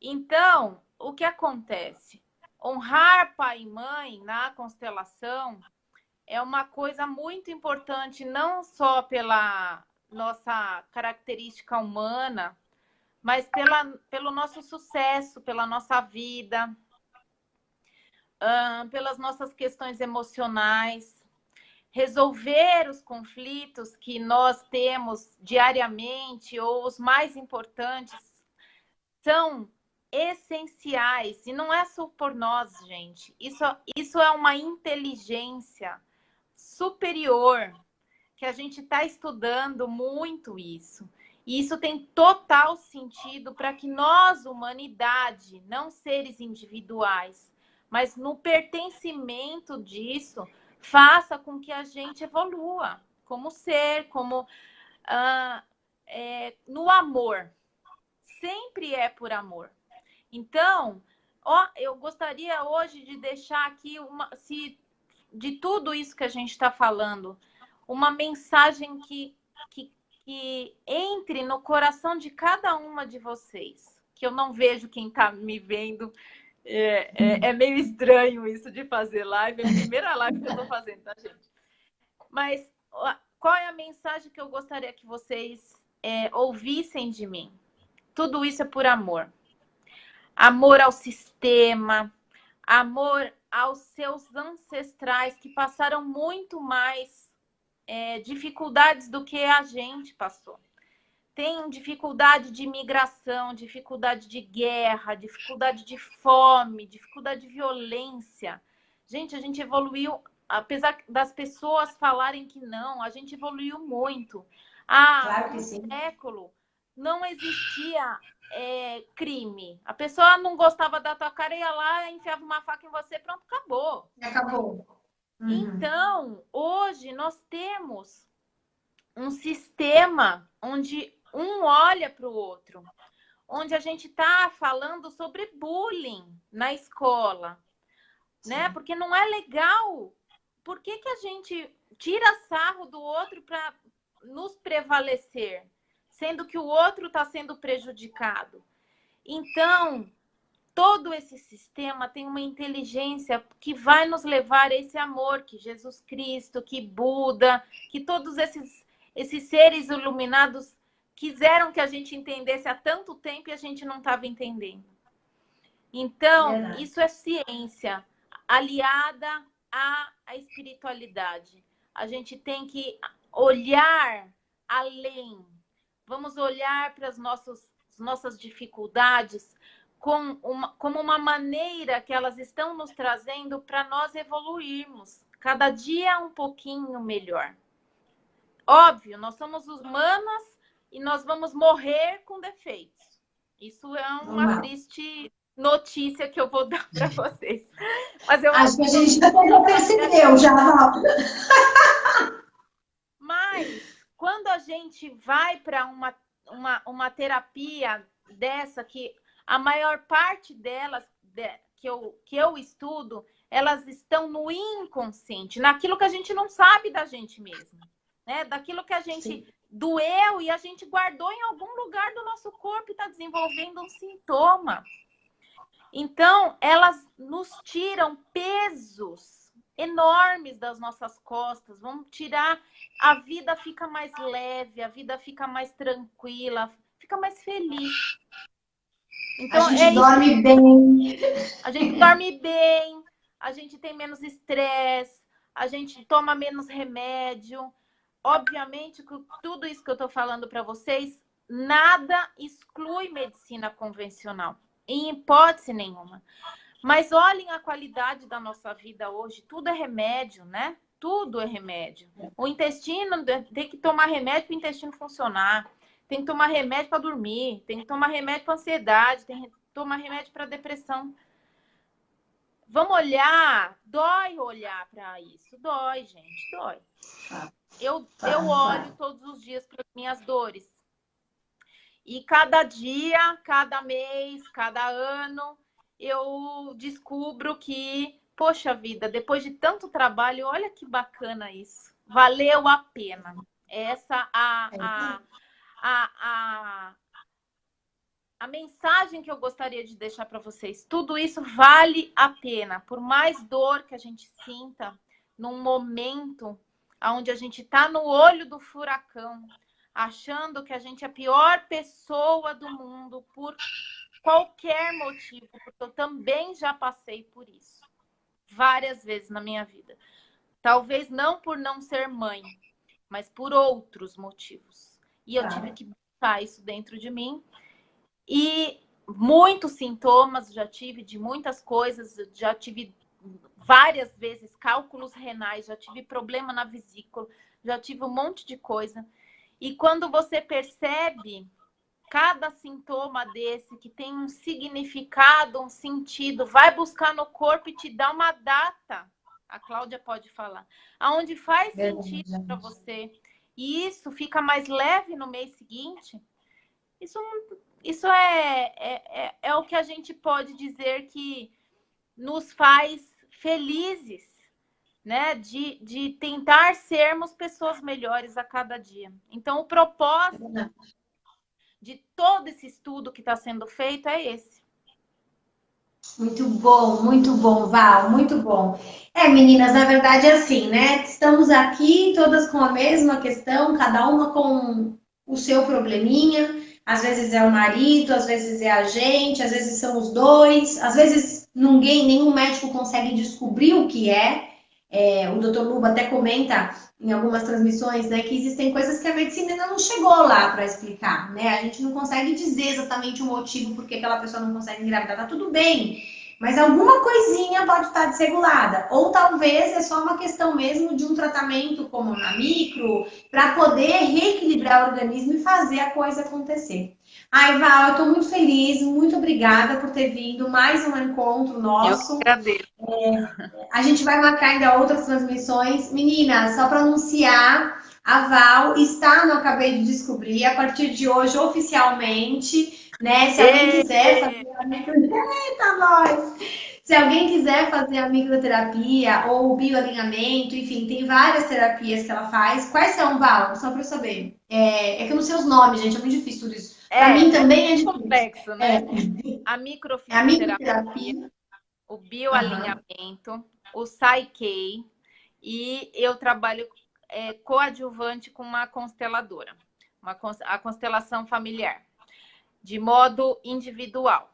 Então, o que acontece? Honrar pai e mãe na constelação é uma coisa muito importante, não só pela nossa característica humana, mas pelo nosso sucesso, pela nossa vida, pelas nossas questões emocionais. Resolver os conflitos que nós temos diariamente, ou os mais importantes, são essenciais. E não é só por nós, gente. Isso é uma inteligência superior, que a gente está estudando muito isso. E isso tem total sentido para que nós, humanidade, não seres individuais, mas no pertencimento disso, faça com que a gente evolua como ser, como no amor. Sempre é por amor. Então, eu gostaria hoje de deixar aqui de tudo isso que a gente está falando, uma mensagem que entre no coração de cada uma de vocês. Que eu não vejo quem está me vendo. É meio estranho isso de fazer live. É a primeira live que eu estou fazendo, tá, gente? Mas qual é a mensagem que eu gostaria que vocês ouvissem de mim? Tudo isso é por amor. Amor ao sistema, amor aos seus ancestrais que passaram muito mais dificuldades do que a gente passou. Tem dificuldade de migração, dificuldade de guerra, dificuldade de fome, dificuldade de violência. Gente, a gente evoluiu, apesar das pessoas falarem que não, a gente evoluiu muito. Há Claro que um sim. século não existia crime. A pessoa não gostava da tua cara, ia lá, enfiava uma faca em você, pronto, acabou. Acabou. Uhum. Então, hoje nós temos um sistema onde um olha para o outro, onde a gente está falando sobre bullying na escola, né? Porque não é legal. Por que a gente tira sarro do outro para nos prevalecer, sendo que o outro está sendo prejudicado? Então, todo esse sistema tem uma inteligência que vai nos levar a esse amor que Jesus Cristo, que Buda, que todos esses seres iluminados quiseram que a gente entendesse há tanto tempo e a gente não estava entendendo. Então, Verdade. isso é ciência aliada à espiritualidade. A gente tem que olhar além. Vamos olhar para as nossas dificuldades como uma maneira que elas estão nos trazendo para nós evoluirmos. Cada dia um pouquinho melhor. Óbvio, nós somos humanas e nós vamos morrer com defeitos. Isso é uma triste notícia que eu vou dar para vocês. Mas acho que a gente já percebeu, já. Mas quando a gente vai para uma terapia dessa, que a maior parte delas que eu estudo, elas estão no inconsciente, naquilo que a gente não sabe da gente mesmo, né? Daquilo que a gente doeu e a gente guardou em algum lugar do nosso corpo e está desenvolvendo um sintoma. Então, elas nos tiram pesos enormes das nossas costas, vão tirar, a vida fica mais leve, a vida fica mais tranquila, fica mais feliz. Então, a gente dorme bem. A gente dorme bem, a gente tem menos estresse, a gente toma menos remédio. Obviamente, tudo isso que eu estou falando para vocês, nada exclui medicina convencional, em hipótese nenhuma. Mas olhem a qualidade da nossa vida hoje, tudo é remédio, né? Tudo é remédio. O intestino, tem que tomar remédio para o intestino funcionar, tem que tomar remédio para dormir, tem que tomar remédio para ansiedade, tem que tomar remédio para depressão. Vamos olhar, dói olhar para isso, dói, gente, dói. Eu olho todos os dias para minhas dores. E cada dia, cada mês, cada ano, eu descubro que, poxa vida, depois de tanto trabalho, olha que bacana isso. Valeu a pena. Essa a mensagem que eu gostaria de deixar para vocês. Tudo isso vale a pena. Por mais dor que a gente sinta num momento onde a gente está no olho do furacão, achando que a gente é a pior pessoa do mundo por qualquer motivo, porque eu também já passei por isso várias vezes na minha vida. Talvez não por não ser mãe, mas por outros motivos. E eu tive que buscar isso dentro de mim. E muitos sintomas já tive de muitas coisas, já tive várias vezes cálculos renais, já tive problema na vesícula, já tive um monte de coisa. E quando você percebe cada sintoma desse que tem um significado, um sentido, vai buscar no corpo e te dá uma data, a Cláudia pode falar, aonde faz sentido para você, e isso fica mais leve no mês seguinte, isso é o que a gente pode dizer que nos faz felizes, né? De tentar sermos pessoas melhores a cada dia. Então, o propósito de todo esse estudo que está sendo feito é esse. Muito bom, Val, muito bom. Meninas, na verdade é assim, né? Estamos aqui todas com a mesma questão, cada uma com o seu probleminha. Às vezes é o marido, às vezes é a gente, às vezes são os dois, às vezes nenhum médico consegue descobrir o que é. O Dr. Luba até comenta em algumas transmissões, né, que existem coisas que a medicina ainda não chegou lá para explicar, né? A gente não consegue dizer exatamente o motivo por que aquela pessoa não consegue engravidar, tá tudo bem, mas alguma coisinha pode estar desregulada, ou talvez é só uma questão mesmo de um tratamento como na micro, para poder reequilibrar o organismo e fazer a coisa acontecer. Ai, Val, eu tô muito feliz, muito obrigada por ter vindo, mais um encontro nosso. Eu que agradeço. A gente vai marcar ainda outras transmissões. Meninas, só para anunciar, a Val está no Acabei de Descobrir, a partir de hoje, oficialmente, né? Se alguém quiser fazer a Eita, nós! Se alguém quiser fazer a microterapia ou o bioalinhamento, enfim, tem várias terapias que ela faz. Quais são, Val? Só para eu saber. É que eu não sei os nomes, gente, é muito difícil tudo isso. Para mim também é difícil. Complexo, né? A microfisioterapia, o bioalinhamento, o Psyche, e eu trabalho coadjuvante com uma consteladora, a constelação familiar, de modo individual.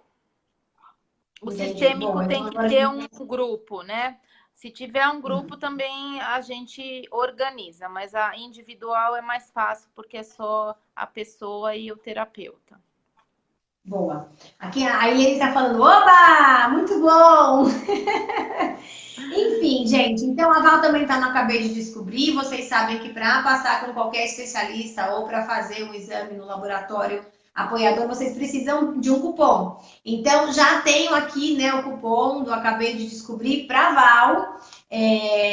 O sistêmico tem que ter um grupo, né? Se tiver um grupo, também a gente organiza, mas a individual é mais fácil, porque é só a pessoa e o terapeuta. Boa. Aqui a Eliane está falando, oba, muito bom! Enfim, gente, então a Val também está no Acabei de Descobrir. Vocês sabem que para passar com qualquer especialista ou para fazer um exame no laboratório apoiador, vocês precisam de um cupom. Então, já tenho aqui, né, o cupom do Acabei de Descobrir para Val.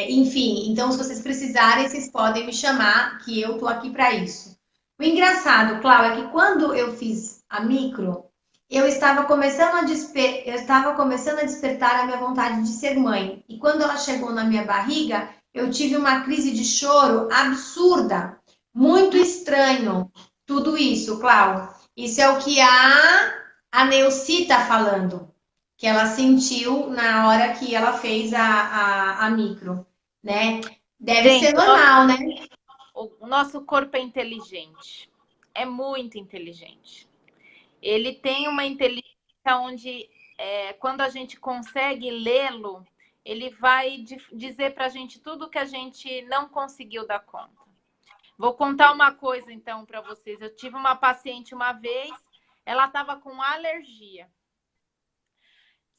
Enfim, então, se vocês precisarem, vocês podem me chamar, que eu tô aqui para isso. O engraçado, Cláudia, é que quando eu fiz a micro, eu estava começando a despertar a minha vontade de ser mãe. E quando ela chegou na minha barriga, eu tive uma crise de choro absurda. Muito estranho tudo isso, Clau. Isso é o que a Neuci está falando, que ela sentiu na hora que ela fez a micro, né? Deve Gente, ser normal, né? o nosso corpo é inteligente. É muito inteligente. Ele tem uma inteligência onde, quando a gente consegue lê-lo, ele vai dizer para a gente tudo que a gente não conseguiu dar conta. Vou contar uma coisa, então, para vocês. Eu tive uma paciente uma vez, ela estava com alergia.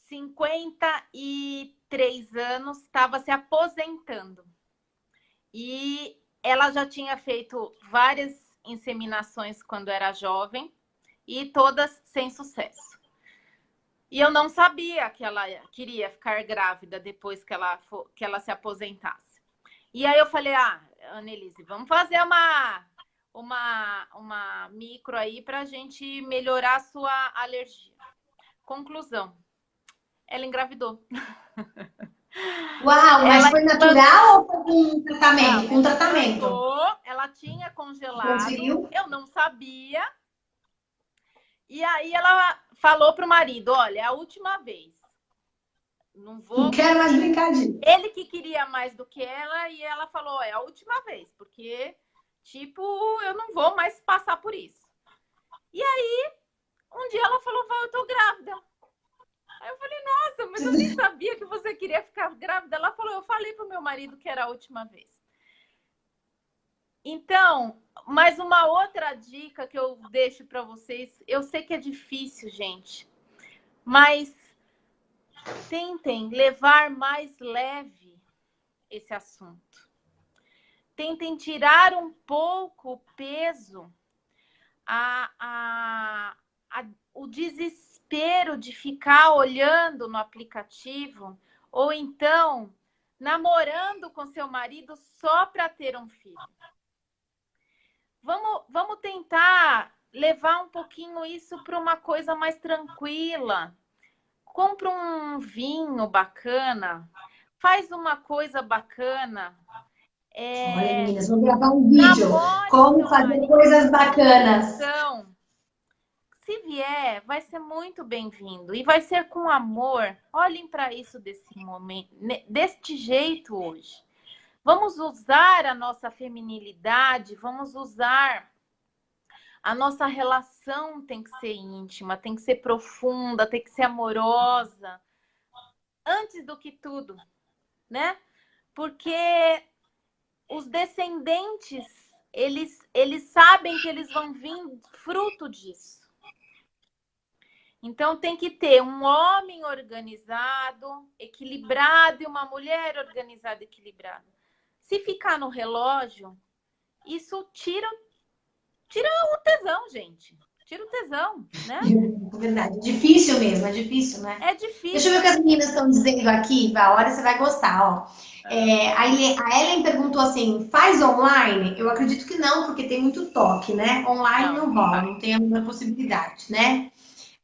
53 anos, estava se aposentando. E ela já tinha feito várias inseminações quando era jovem e todas sem sucesso. E eu não sabia que ela queria ficar grávida depois que ela se aposentasse. E aí eu falei, Annelise, vamos fazer uma micro aí para a gente melhorar a sua alergia. Conclusão, ela engravidou. Uau, mas Ela foi natural ou foi com tratamento? Não, Com tratamento. ela tinha congelado, Conseguiu? eu não sabia. E aí ela falou pro marido, olha, é a última vez. Não vou. Não quero mais brincar disso. Ele que queria mais do que ela e ela falou, é a última vez, porque, tipo, eu não vou mais passar por isso. E aí, um dia ela falou, Val, eu tô grávida. Aí eu falei, nossa, mas eu nem sabia que você queria ficar grávida. Ela falou, eu falei pro meu marido que era a última vez. Então, mais uma outra dica que eu deixo para vocês. Eu sei que é difícil, gente, mas tentem levar mais leve esse assunto. Tentem tirar um pouco o peso, o desespero de ficar olhando no aplicativo ou então namorando com seu marido só para ter um filho. Vamos tentar levar um pouquinho isso para uma coisa mais tranquila. Compra um vinho bacana, faz uma coisa bacana. Olha, meninas, vou gravar um vídeo. Como fazer coisas bacanas. Então, se vier, vai ser muito bem-vindo. E vai ser com amor. Olhem para isso deste jeito hoje. Vamos usar a nossa feminilidade, vamos usar a nossa relação, tem que ser íntima, tem que ser profunda, tem que ser amorosa, antes do que tudo, né? Porque os descendentes, eles sabem que eles vão vir fruto disso. Então tem que ter um homem organizado, equilibrado e uma mulher organizada e equilibrada. Se ficar no relógio, isso tira o tesão, gente. Tira o tesão, né? É verdade. Difícil mesmo, é difícil, né? É difícil. Deixa eu ver o que as meninas estão dizendo aqui, Val. Olha, você vai gostar, ó. A Ellen perguntou assim, faz online? Eu acredito que não, porque tem muito toque, né? Online não rola, não tem a mesma possibilidade, né?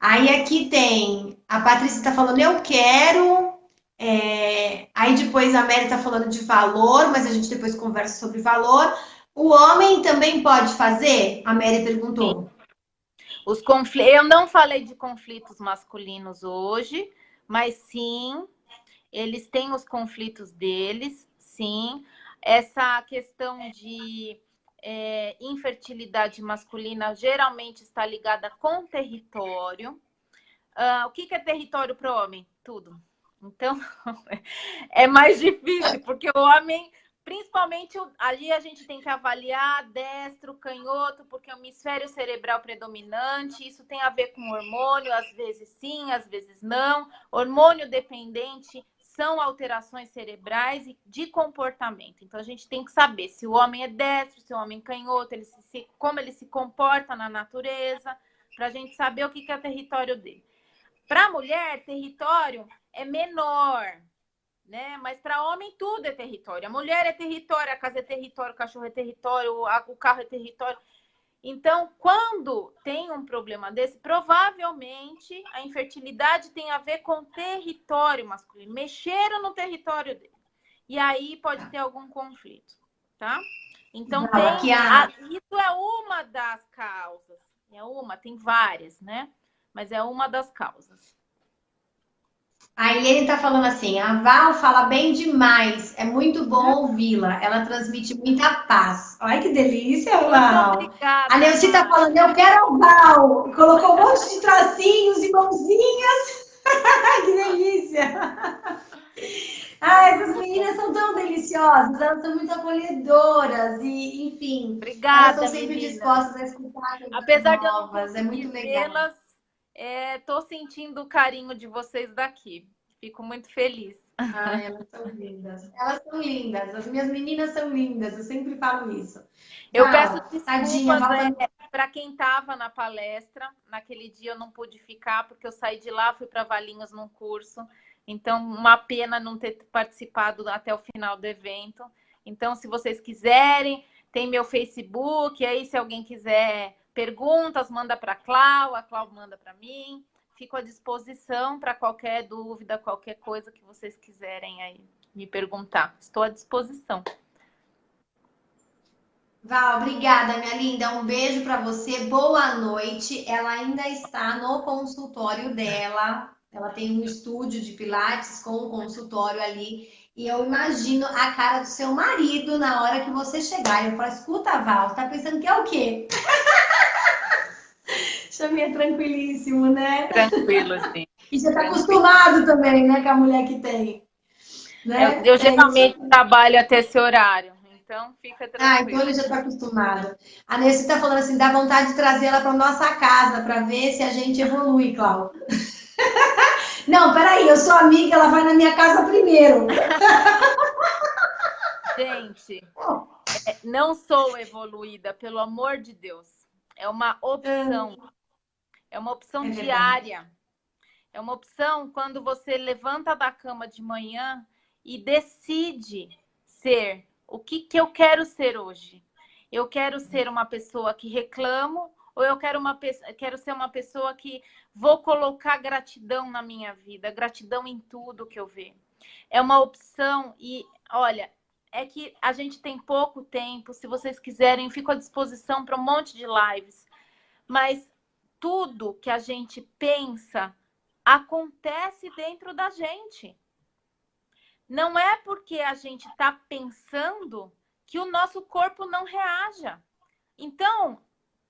Aí aqui tem, a Patrícia está falando, eu quero... aí depois a Mary está falando de valor, mas a gente depois conversa sobre valor. O homem também pode fazer? A Mary perguntou. Eu não falei de conflitos masculinos hoje, mas sim, eles têm os conflitos deles, sim. Essa questão de infertilidade masculina geralmente está ligada com território. O que é território para o homem? Tudo. Então, é mais difícil, porque o homem Principalmente ali a gente tem que avaliar destro, canhoto, porque é o hemisfério cerebral predominante. Isso tem a ver com hormônio, às vezes sim, às vezes não. Hormônio dependente são alterações cerebrais e de comportamento. Então a gente tem que saber se o homem é destro, se o homem é canhoto, como ele se comporta na natureza, para a gente saber o que é o território dele. Para a mulher, território é menor, né? Mas para homem tudo é território. A mulher é território, a casa é território, o cachorro é território, o carro é território. Então, quando tem um problema desse, provavelmente a infertilidade tem a ver com território masculino. Mexeram no território dele. E aí pode ter algum conflito, tá? Então, isso é uma das causas. Tem várias, né? Mas é uma das causas. A Helene tá falando assim, a Val fala bem demais, é muito bom ouvi-la, ela transmite muita paz. Olha que delícia, Val. Muito obrigada, A Neuci tá falando, eu quero a Val, colocou um monte de tracinhos e mãozinhas. Que delícia. Essas meninas são tão deliciosas, elas são muito acolhedoras e, enfim, obrigada, elas estão sempre dispostas a escutar coisas apesar novas, de eu não é muito legal. Tô sentindo o carinho de vocês daqui. Fico muito feliz. Elas são lindas. Elas são lindas. As minhas meninas são lindas. Eu sempre falo isso. Eu peço desculpas para quem estava na palestra. Naquele dia eu não pude ficar porque eu saí de lá, fui para Valinhos num curso. Então, uma pena não ter participado até o final do evento. Então, se vocês quiserem, tem meu Facebook. Aí, se alguém quiser perguntas, manda para a Clau manda para mim. Fico à disposição para qualquer dúvida, qualquer coisa que vocês quiserem aí me perguntar. Estou à disposição. Val, obrigada, minha linda. Um beijo para você. Boa noite. Ela ainda está no consultório dela. Ela tem um estúdio de pilates com um consultório ali. E eu imagino a cara do seu marido na hora que você chegar. Eu falo, escuta, Val, você tá pensando que é o quê? Chaminha tranquilíssimo, né? Tranquilo, sim. E você tá acostumado também, né, com a mulher que tem. Né? Eu geralmente trabalho até esse horário, então fica tranquilo. Então ele já tá acostumado. A Neuci tá falando assim, dá vontade de trazer ela para nossa casa para ver se a gente evolui, Cláudia. Não, peraí, eu sou amiga, ela vai na minha casa primeiro. Gente, não sou evoluída, pelo amor de Deus. É uma opção. É uma opção diária. É uma opção quando você levanta da cama de manhã e decide ser o que eu quero ser hoje. Eu quero ser uma pessoa que reclamo ou eu quero ser uma pessoa que vou colocar gratidão na minha vida, gratidão em tudo que eu vejo. É uma opção e, olha, é que a gente tem pouco tempo. Se vocês quiserem, fico à disposição para um monte de lives. Mas tudo que a gente pensa acontece dentro da gente. Não é porque a gente está pensando que o nosso corpo não reaja. Então,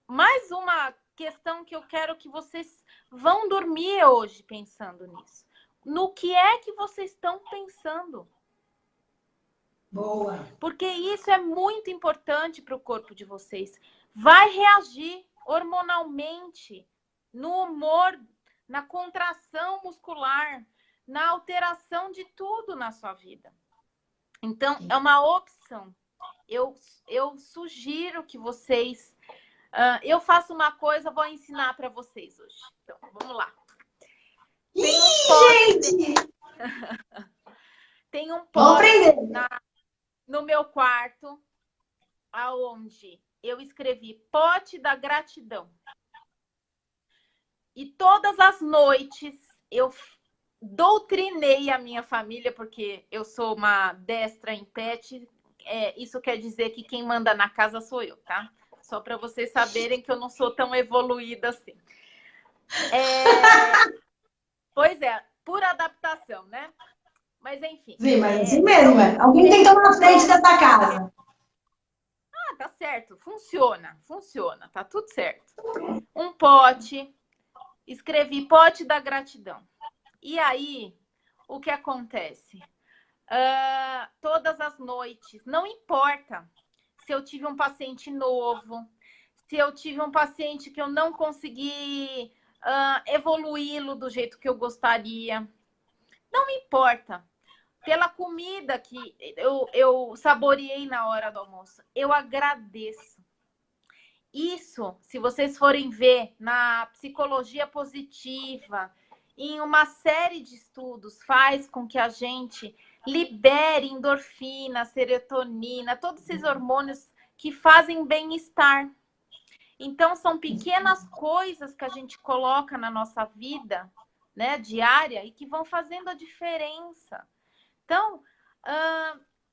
mais uma questão que eu quero que vocês vão dormir hoje pensando nisso. No que é que vocês estão pensando? Boa. Porque isso é muito importante para o corpo de vocês. Vai reagir hormonalmente, no humor, na contração muscular, na alteração de tudo na sua vida. Então, é uma opção. Eu sugiro que vocês... eu faço uma coisa, vou ensinar para vocês hoje. Então, vamos lá. Tem um pote, tem um pote no meu quarto, aonde eu escrevi pote da gratidão. E todas as noites eu doutrinei a minha família, porque eu sou uma destra em pet. Isso quer dizer que quem manda na casa sou eu, tá? Só para vocês saberem que eu não sou tão evoluída assim. Pois é, por adaptação, né? Mas enfim. Sim, mas assim mesmo, é. Alguém tem que tomar a frente dessa casa. Tá certo. Funciona. Tá tudo certo. Um pote. Escrevi pote da gratidão. E aí, o que acontece? todas as noites. Não importa se eu tive um paciente novo, se eu tive um paciente que eu não consegui evoluí-lo do jeito que eu gostaria. Não importa. Pela comida que eu saboreei na hora do almoço. Eu agradeço. Isso, se vocês forem ver na psicologia positiva, em uma série de estudos, faz com que a gente libere endorfina, serotonina, todos esses hormônios que fazem bem-estar. Então, são pequenas coisas que a gente coloca na nossa vida, né, diária, e que vão fazendo a diferença. Então,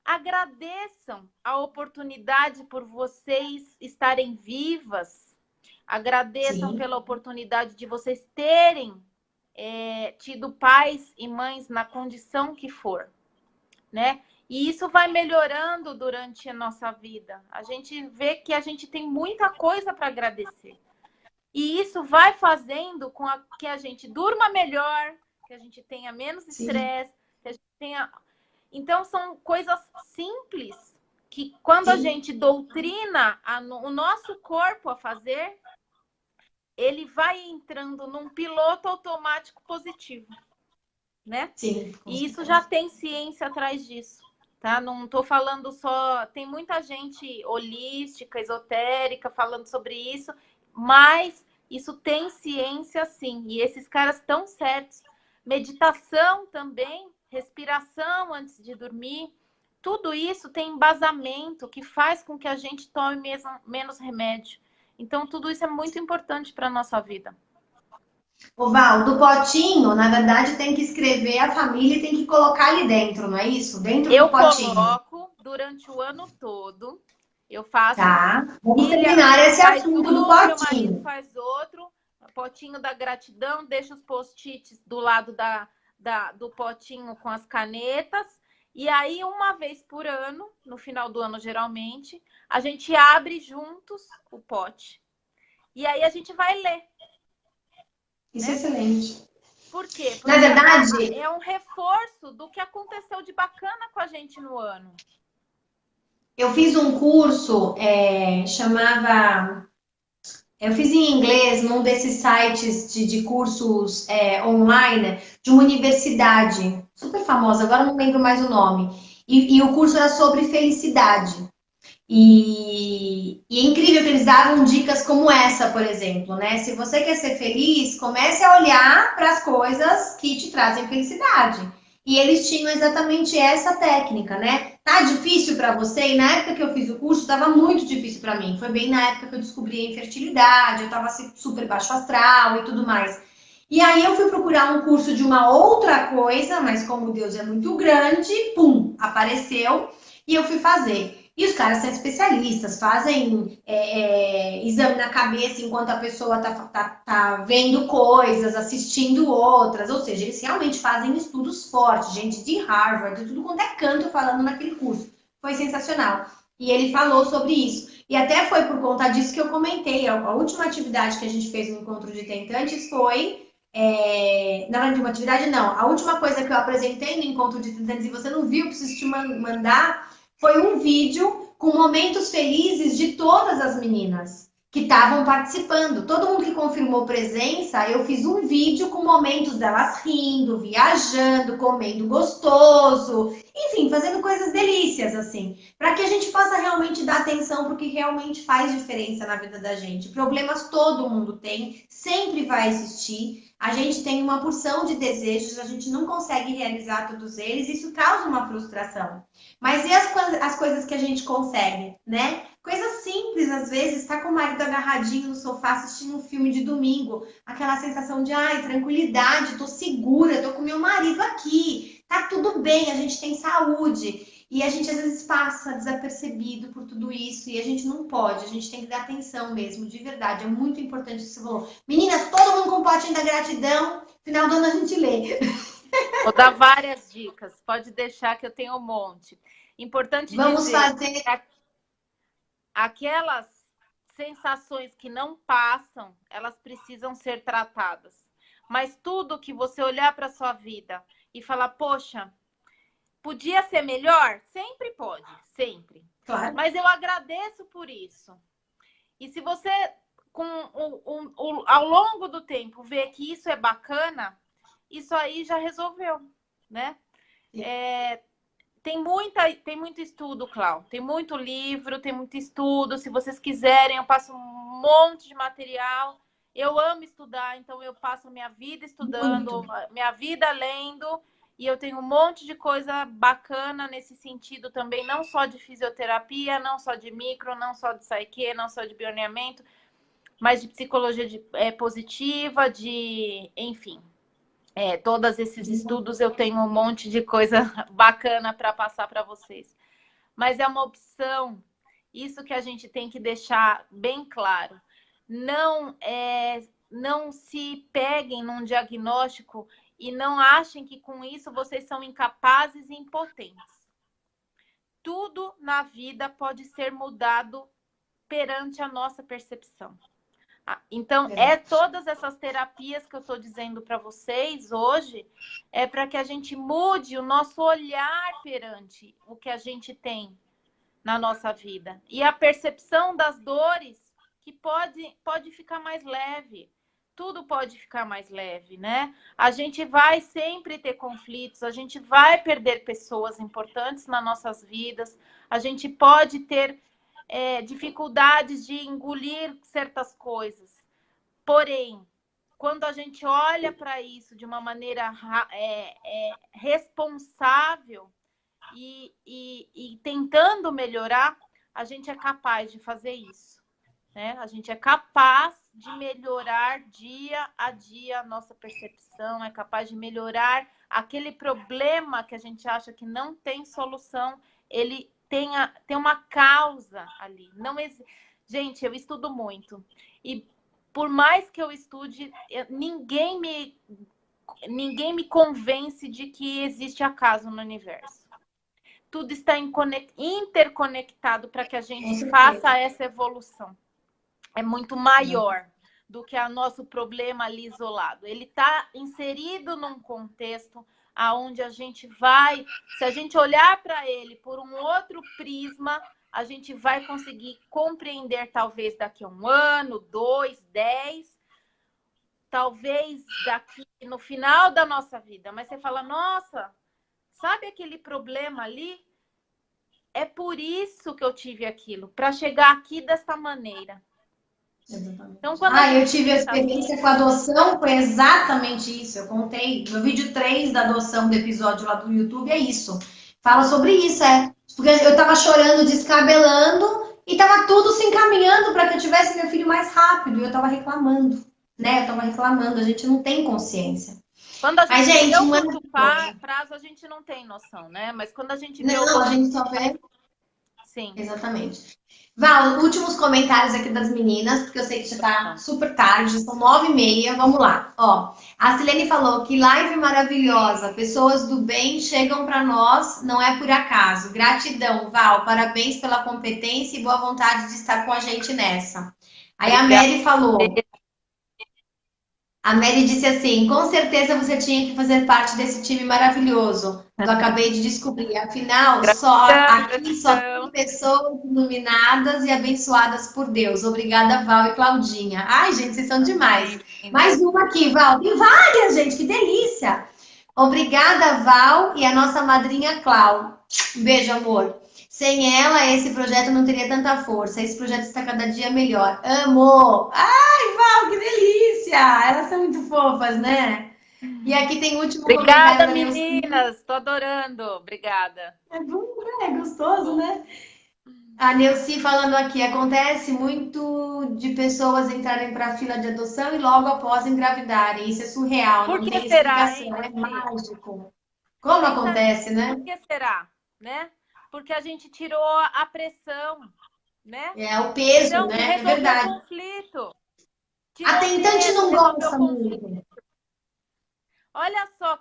agradeçam a oportunidade por vocês estarem vivas, agradeçam Sim. pela oportunidade de vocês terem tido pais e mães na condição que for, né? E isso vai melhorando durante a nossa vida. A gente vê que a gente tem muita coisa para agradecer. E isso vai fazendo com que a gente durma melhor, que a gente tenha menos estresse, que a gente tenha... Então, são coisas simples que, quando a gente doutrina o nosso corpo a fazer, ele vai entrando num piloto automático positivo, né? Sim. E isso já tem ciência atrás disso, tá? Não estou falando só... Tem muita gente holística, esotérica, falando sobre isso, mas isso tem ciência, sim. E esses caras estão certos. Meditação também, respiração antes de dormir, tudo isso tem embasamento que faz com que a gente tome menos remédio. Então, tudo isso é muito importante para a nossa vida. Ô Val, do potinho, na verdade, tem que escrever a família e tem que colocar ali dentro, não é isso? Dentro do potinho. Eu coloco durante o ano todo. Eu faço. Tá. Vamos Filha, terminar esse faz assunto um, do meu marido potinho. faz outro. Potinho da gratidão, deixa os post-its do lado do potinho com as canetas. E aí, uma vez por ano, no final do ano, geralmente, a gente abre juntos o pote. E aí a gente vai ler. Isso é excelente. Por quê? Porque Na verdade, é um reforço do que aconteceu de bacana com a gente no ano. eu fiz um curso, eu fiz em inglês num desses sites de cursos online de uma universidade super famosa, agora não lembro mais o nome. E o curso era sobre felicidade. E é incrível que eles davam dicas como essa, por exemplo, né? Se você quer ser feliz, comece a olhar para as coisas que te trazem felicidade. E eles tinham exatamente essa técnica, né? Tá difícil para você? E na época que eu fiz o curso, estava muito difícil para mim. Foi bem na época que eu descobri a infertilidade, eu estava super baixo astral e tudo mais. E aí eu fui procurar um curso de uma outra coisa, mas como Deus é muito grande, pum, apareceu e eu fui fazer. E os caras são especialistas, fazem exame na cabeça enquanto a pessoa tá vendo coisas, assistindo outras, ou seja, eles realmente fazem estudos fortes, gente de Harvard, de tudo quanto é canto falando naquele curso. Foi sensacional. E ele falou sobre isso. E até foi por conta disso que eu comentei. A última atividade que a gente fez no Encontro de Tentantes foi... não, de uma atividade não. A última coisa que eu apresentei no Encontro de Tentantes e você não viu, preciso te mandar... Foi um vídeo com momentos felizes de todas as meninas que estavam participando. Todo mundo que confirmou presença, eu fiz um vídeo com momentos delas rindo, viajando, comendo gostoso, enfim, fazendo coisas delícias, assim, para que a gente possa realmente dar atenção para o que realmente faz diferença na vida da gente. Problemas todo mundo tem, sempre vai existir. A gente tem uma porção de desejos, a gente não consegue realizar todos eles, isso causa uma frustração. Mas e as coisas que a gente consegue, né? Coisas simples, às vezes, tá com o marido agarradinho no sofá assistindo um filme de domingo, aquela sensação de, ai, tranquilidade, tô segura, tô com meu marido aqui, tá tudo bem, a gente tem saúde. E a gente, às vezes, passa desapercebido por tudo isso e a gente não pode, a gente tem que dar atenção mesmo, de verdade, é muito importante o que você falou. Meninas, todo mundo com o potinho da gratidão, final do ano a gente lê. Vou dar várias dicas, pode deixar que eu tenho um monte. Importante Vamos dizer fazer... que aquelas sensações que não passam, elas precisam ser tratadas. Mas tudo que você olhar para a sua vida e falar, poxa, Podia ser melhor? Sempre pode, sempre. Claro. Mas eu agradeço por isso. E se você, ao longo do tempo, vê que isso é bacana, isso aí já resolveu, né? Tem muito estudo, Clau. Tem muito livro, tem muito estudo. Se vocês quiserem, eu passo um monte de material. Eu amo estudar, então eu passo minha vida estudando, minha vida lendo. E eu tenho um monte de coisa bacana nesse sentido também, não só de fisioterapia, não só de micro, não só de Psyche, não só de bioalinhamento, mas de psicologia positiva, enfim. Todos esses estudos eu tenho um monte de coisa bacana para passar para vocês. Mas é uma opção, isso que a gente tem que deixar bem claro. Não se peguem num diagnóstico e não achem que com isso vocês são incapazes e impotentes. Tudo na vida pode ser mudado perante a nossa percepção. Então, todas essas terapias que eu estou dizendo para vocês hoje é para que a gente mude o nosso olhar perante o que a gente tem na nossa vida. E a percepção das dores que pode ficar mais leve. Tudo pode ficar mais leve, né? A gente vai sempre ter conflitos, a gente vai perder pessoas importantes nas nossas vidas, a gente pode ter dificuldades de engolir certas coisas. Porém, quando a gente olha para isso de uma maneira responsável e tentando melhorar, a gente é capaz de fazer isso, né? A gente é capaz de melhorar dia a dia a nossa percepção, é capaz de melhorar aquele problema que a gente acha que não tem solução, ele tem uma causa ali. Gente, eu estudo muito. E por mais que eu estude, ninguém me convence de que existe acaso no universo. Tudo está interconectado para que a gente faça essa evolução. É muito maior do que o nosso problema ali isolado. Ele está inserido num contexto aonde a gente vai, se a gente olhar para ele por um outro prisma, a gente vai conseguir compreender talvez daqui a 1 ano, 2, 10, talvez daqui no final da nossa vida. Mas você fala, nossa, sabe aquele problema ali? É por isso que eu tive aquilo, para chegar aqui desta maneira. Então, eu tive a experiência com a adoção, foi exatamente isso. Eu contei no vídeo 3 da adoção do episódio lá do YouTube, é isso. Fala sobre isso, Porque eu tava chorando, descabelando, e tava tudo se encaminhando para que eu tivesse meu filho mais rápido, e eu tava reclamando, né? Eu tava reclamando, a gente não tem consciência. Quando a gente vê o curto prazo, a gente não tem noção, né? Mas quando a gente vê a gente só vê... Sim. Exatamente. Val, últimos comentários aqui das meninas, porque eu sei que já tá super tarde, são 9h30, vamos lá. Ó, a Silene falou que live maravilhosa, pessoas do bem chegam para nós, não é por acaso. Gratidão, Val, parabéns pela competência e boa vontade de estar com a gente nessa. Aí a Mary falou... A Mary disse assim, com certeza você tinha que fazer parte desse time maravilhoso. Eu acabei de descobrir. Afinal, aqui só tem pessoas iluminadas e abençoadas por Deus. Obrigada, Val e Claudinha. Ai, gente, vocês são demais. Mais uma aqui, Val. Tem várias, gente. Que delícia. Obrigada, Val e a nossa madrinha Clau. Um beijo, amor. Sem ela, esse projeto não teria tanta força. Esse projeto está cada dia melhor. Amo! Ai, Val, que delícia! Elas são muito fofas, né? E aqui tem o último comentário. Obrigada, meninas! Estou adorando. Obrigada. É bom, né? É gostoso, né? A Neuci falando aqui, acontece muito de pessoas entrarem para a fila de adoção e logo após engravidarem. Isso é surreal, não tem explicação, é mágico. Como acontece, né? Por que será, né? Porque a gente tirou a pressão, né? É o peso, então, né? É verdade. O conflito. A tentante não gosta muito. Olha só,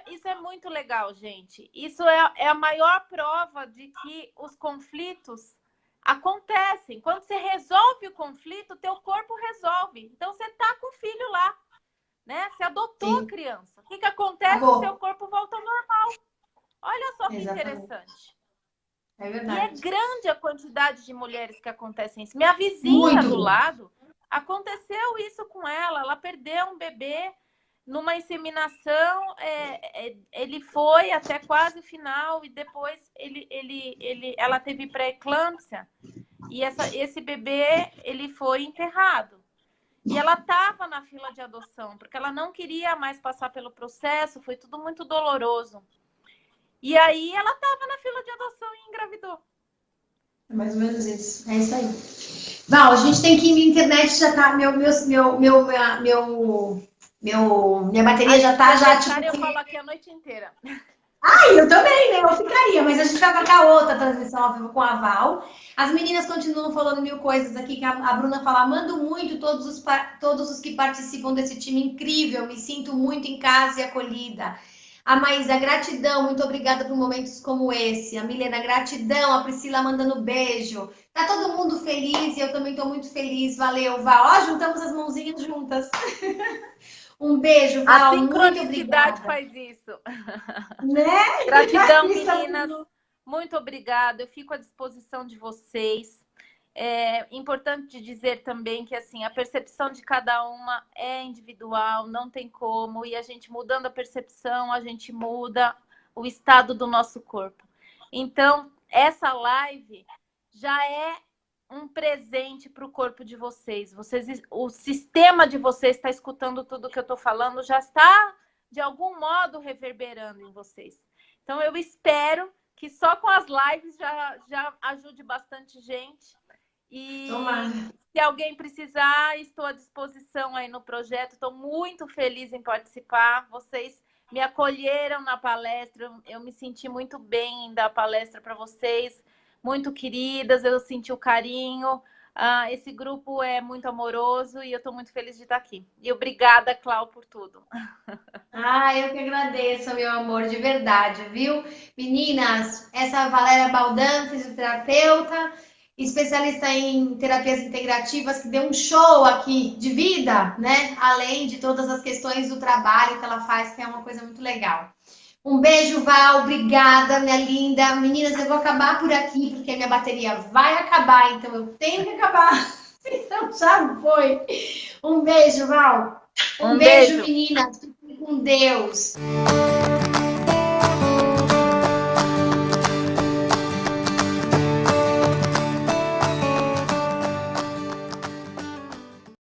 isso é muito legal, gente. Isso é a maior prova de que os conflitos acontecem. Quando você resolve o conflito, teu corpo resolve. Então, você tá com o filho lá, né? Você adotou a criança. O que acontece? O seu corpo volta ao normal. Olha só que Exatamente. interessante. É E é verdade. grande a quantidade de mulheres que acontecem isso. Minha vizinha Muito do bom. lado, aconteceu isso com ela. Ela perdeu um bebê numa inseminação. Ele foi até quase o final e depois ela teve pré-eclâmpsia. E esse bebê, ele foi enterrado. E ela estava na fila de adoção, porque ela não queria mais passar pelo processo, foi tudo muito doloroso. E aí ela estava na fila de adoção e engravidou. É mais ou menos isso. É isso aí. Val, a gente tem que ir, minha internet já tá, minha bateria já tá, já, tipo... Eu falo aqui a noite inteira. Ai, eu também, né? Eu ficaria, mas a gente vai marcar outra transmissão ao vivo com a Val. As meninas continuam falando mil coisas aqui, que a Bruna fala, mando muito todos os que participam desse time incrível, me sinto muito em casa e acolhida. A Maísa, gratidão, muito obrigada por momentos como esse. A Milena, gratidão. A Priscila mandando beijo. Tá todo mundo feliz e eu também tô muito feliz. Valeu, Val. Ó, juntamos as mãozinhas juntas. Um beijo, A Val. Muito sincronicidade obrigada. faz isso. Né? Gratidão, Isso é meninas. Muito obrigada. Eu fico à disposição de vocês. É importante dizer também que assim, a percepção de cada uma é individual, não tem como, e a gente mudando a percepção, a gente muda o estado do nosso corpo. Então, essa live já é um presente para o corpo de vocês. O sistema de vocês está escutando tudo que eu estou falando, já está, de algum modo, reverberando em vocês. Então, eu espero que só com as lives já ajude bastante gente. E se alguém precisar, estou à disposição aí no projeto. Estou muito feliz em participar. Vocês me acolheram na palestra. Eu me senti muito bem em dar palestra para vocês. Muito queridas, eu senti o carinho. Esse grupo é muito amoroso e eu estou muito feliz de estar aqui. E obrigada, Clau, por tudo. Eu que agradeço, meu amor, de verdade, viu? Meninas, essa é a Valéria Baldan, fisioterapeuta, especialista em terapias integrativas, que deu um show aqui de vida, né? Além de todas as questões do trabalho que ela faz, que é uma coisa muito legal. Um beijo, Val, obrigada, minha linda. Meninas, eu vou acabar por aqui, porque minha bateria vai acabar, então eu tenho que acabar. Então já foi. Um beijo, Val. Um beijo, meninas. Fiquem com Deus.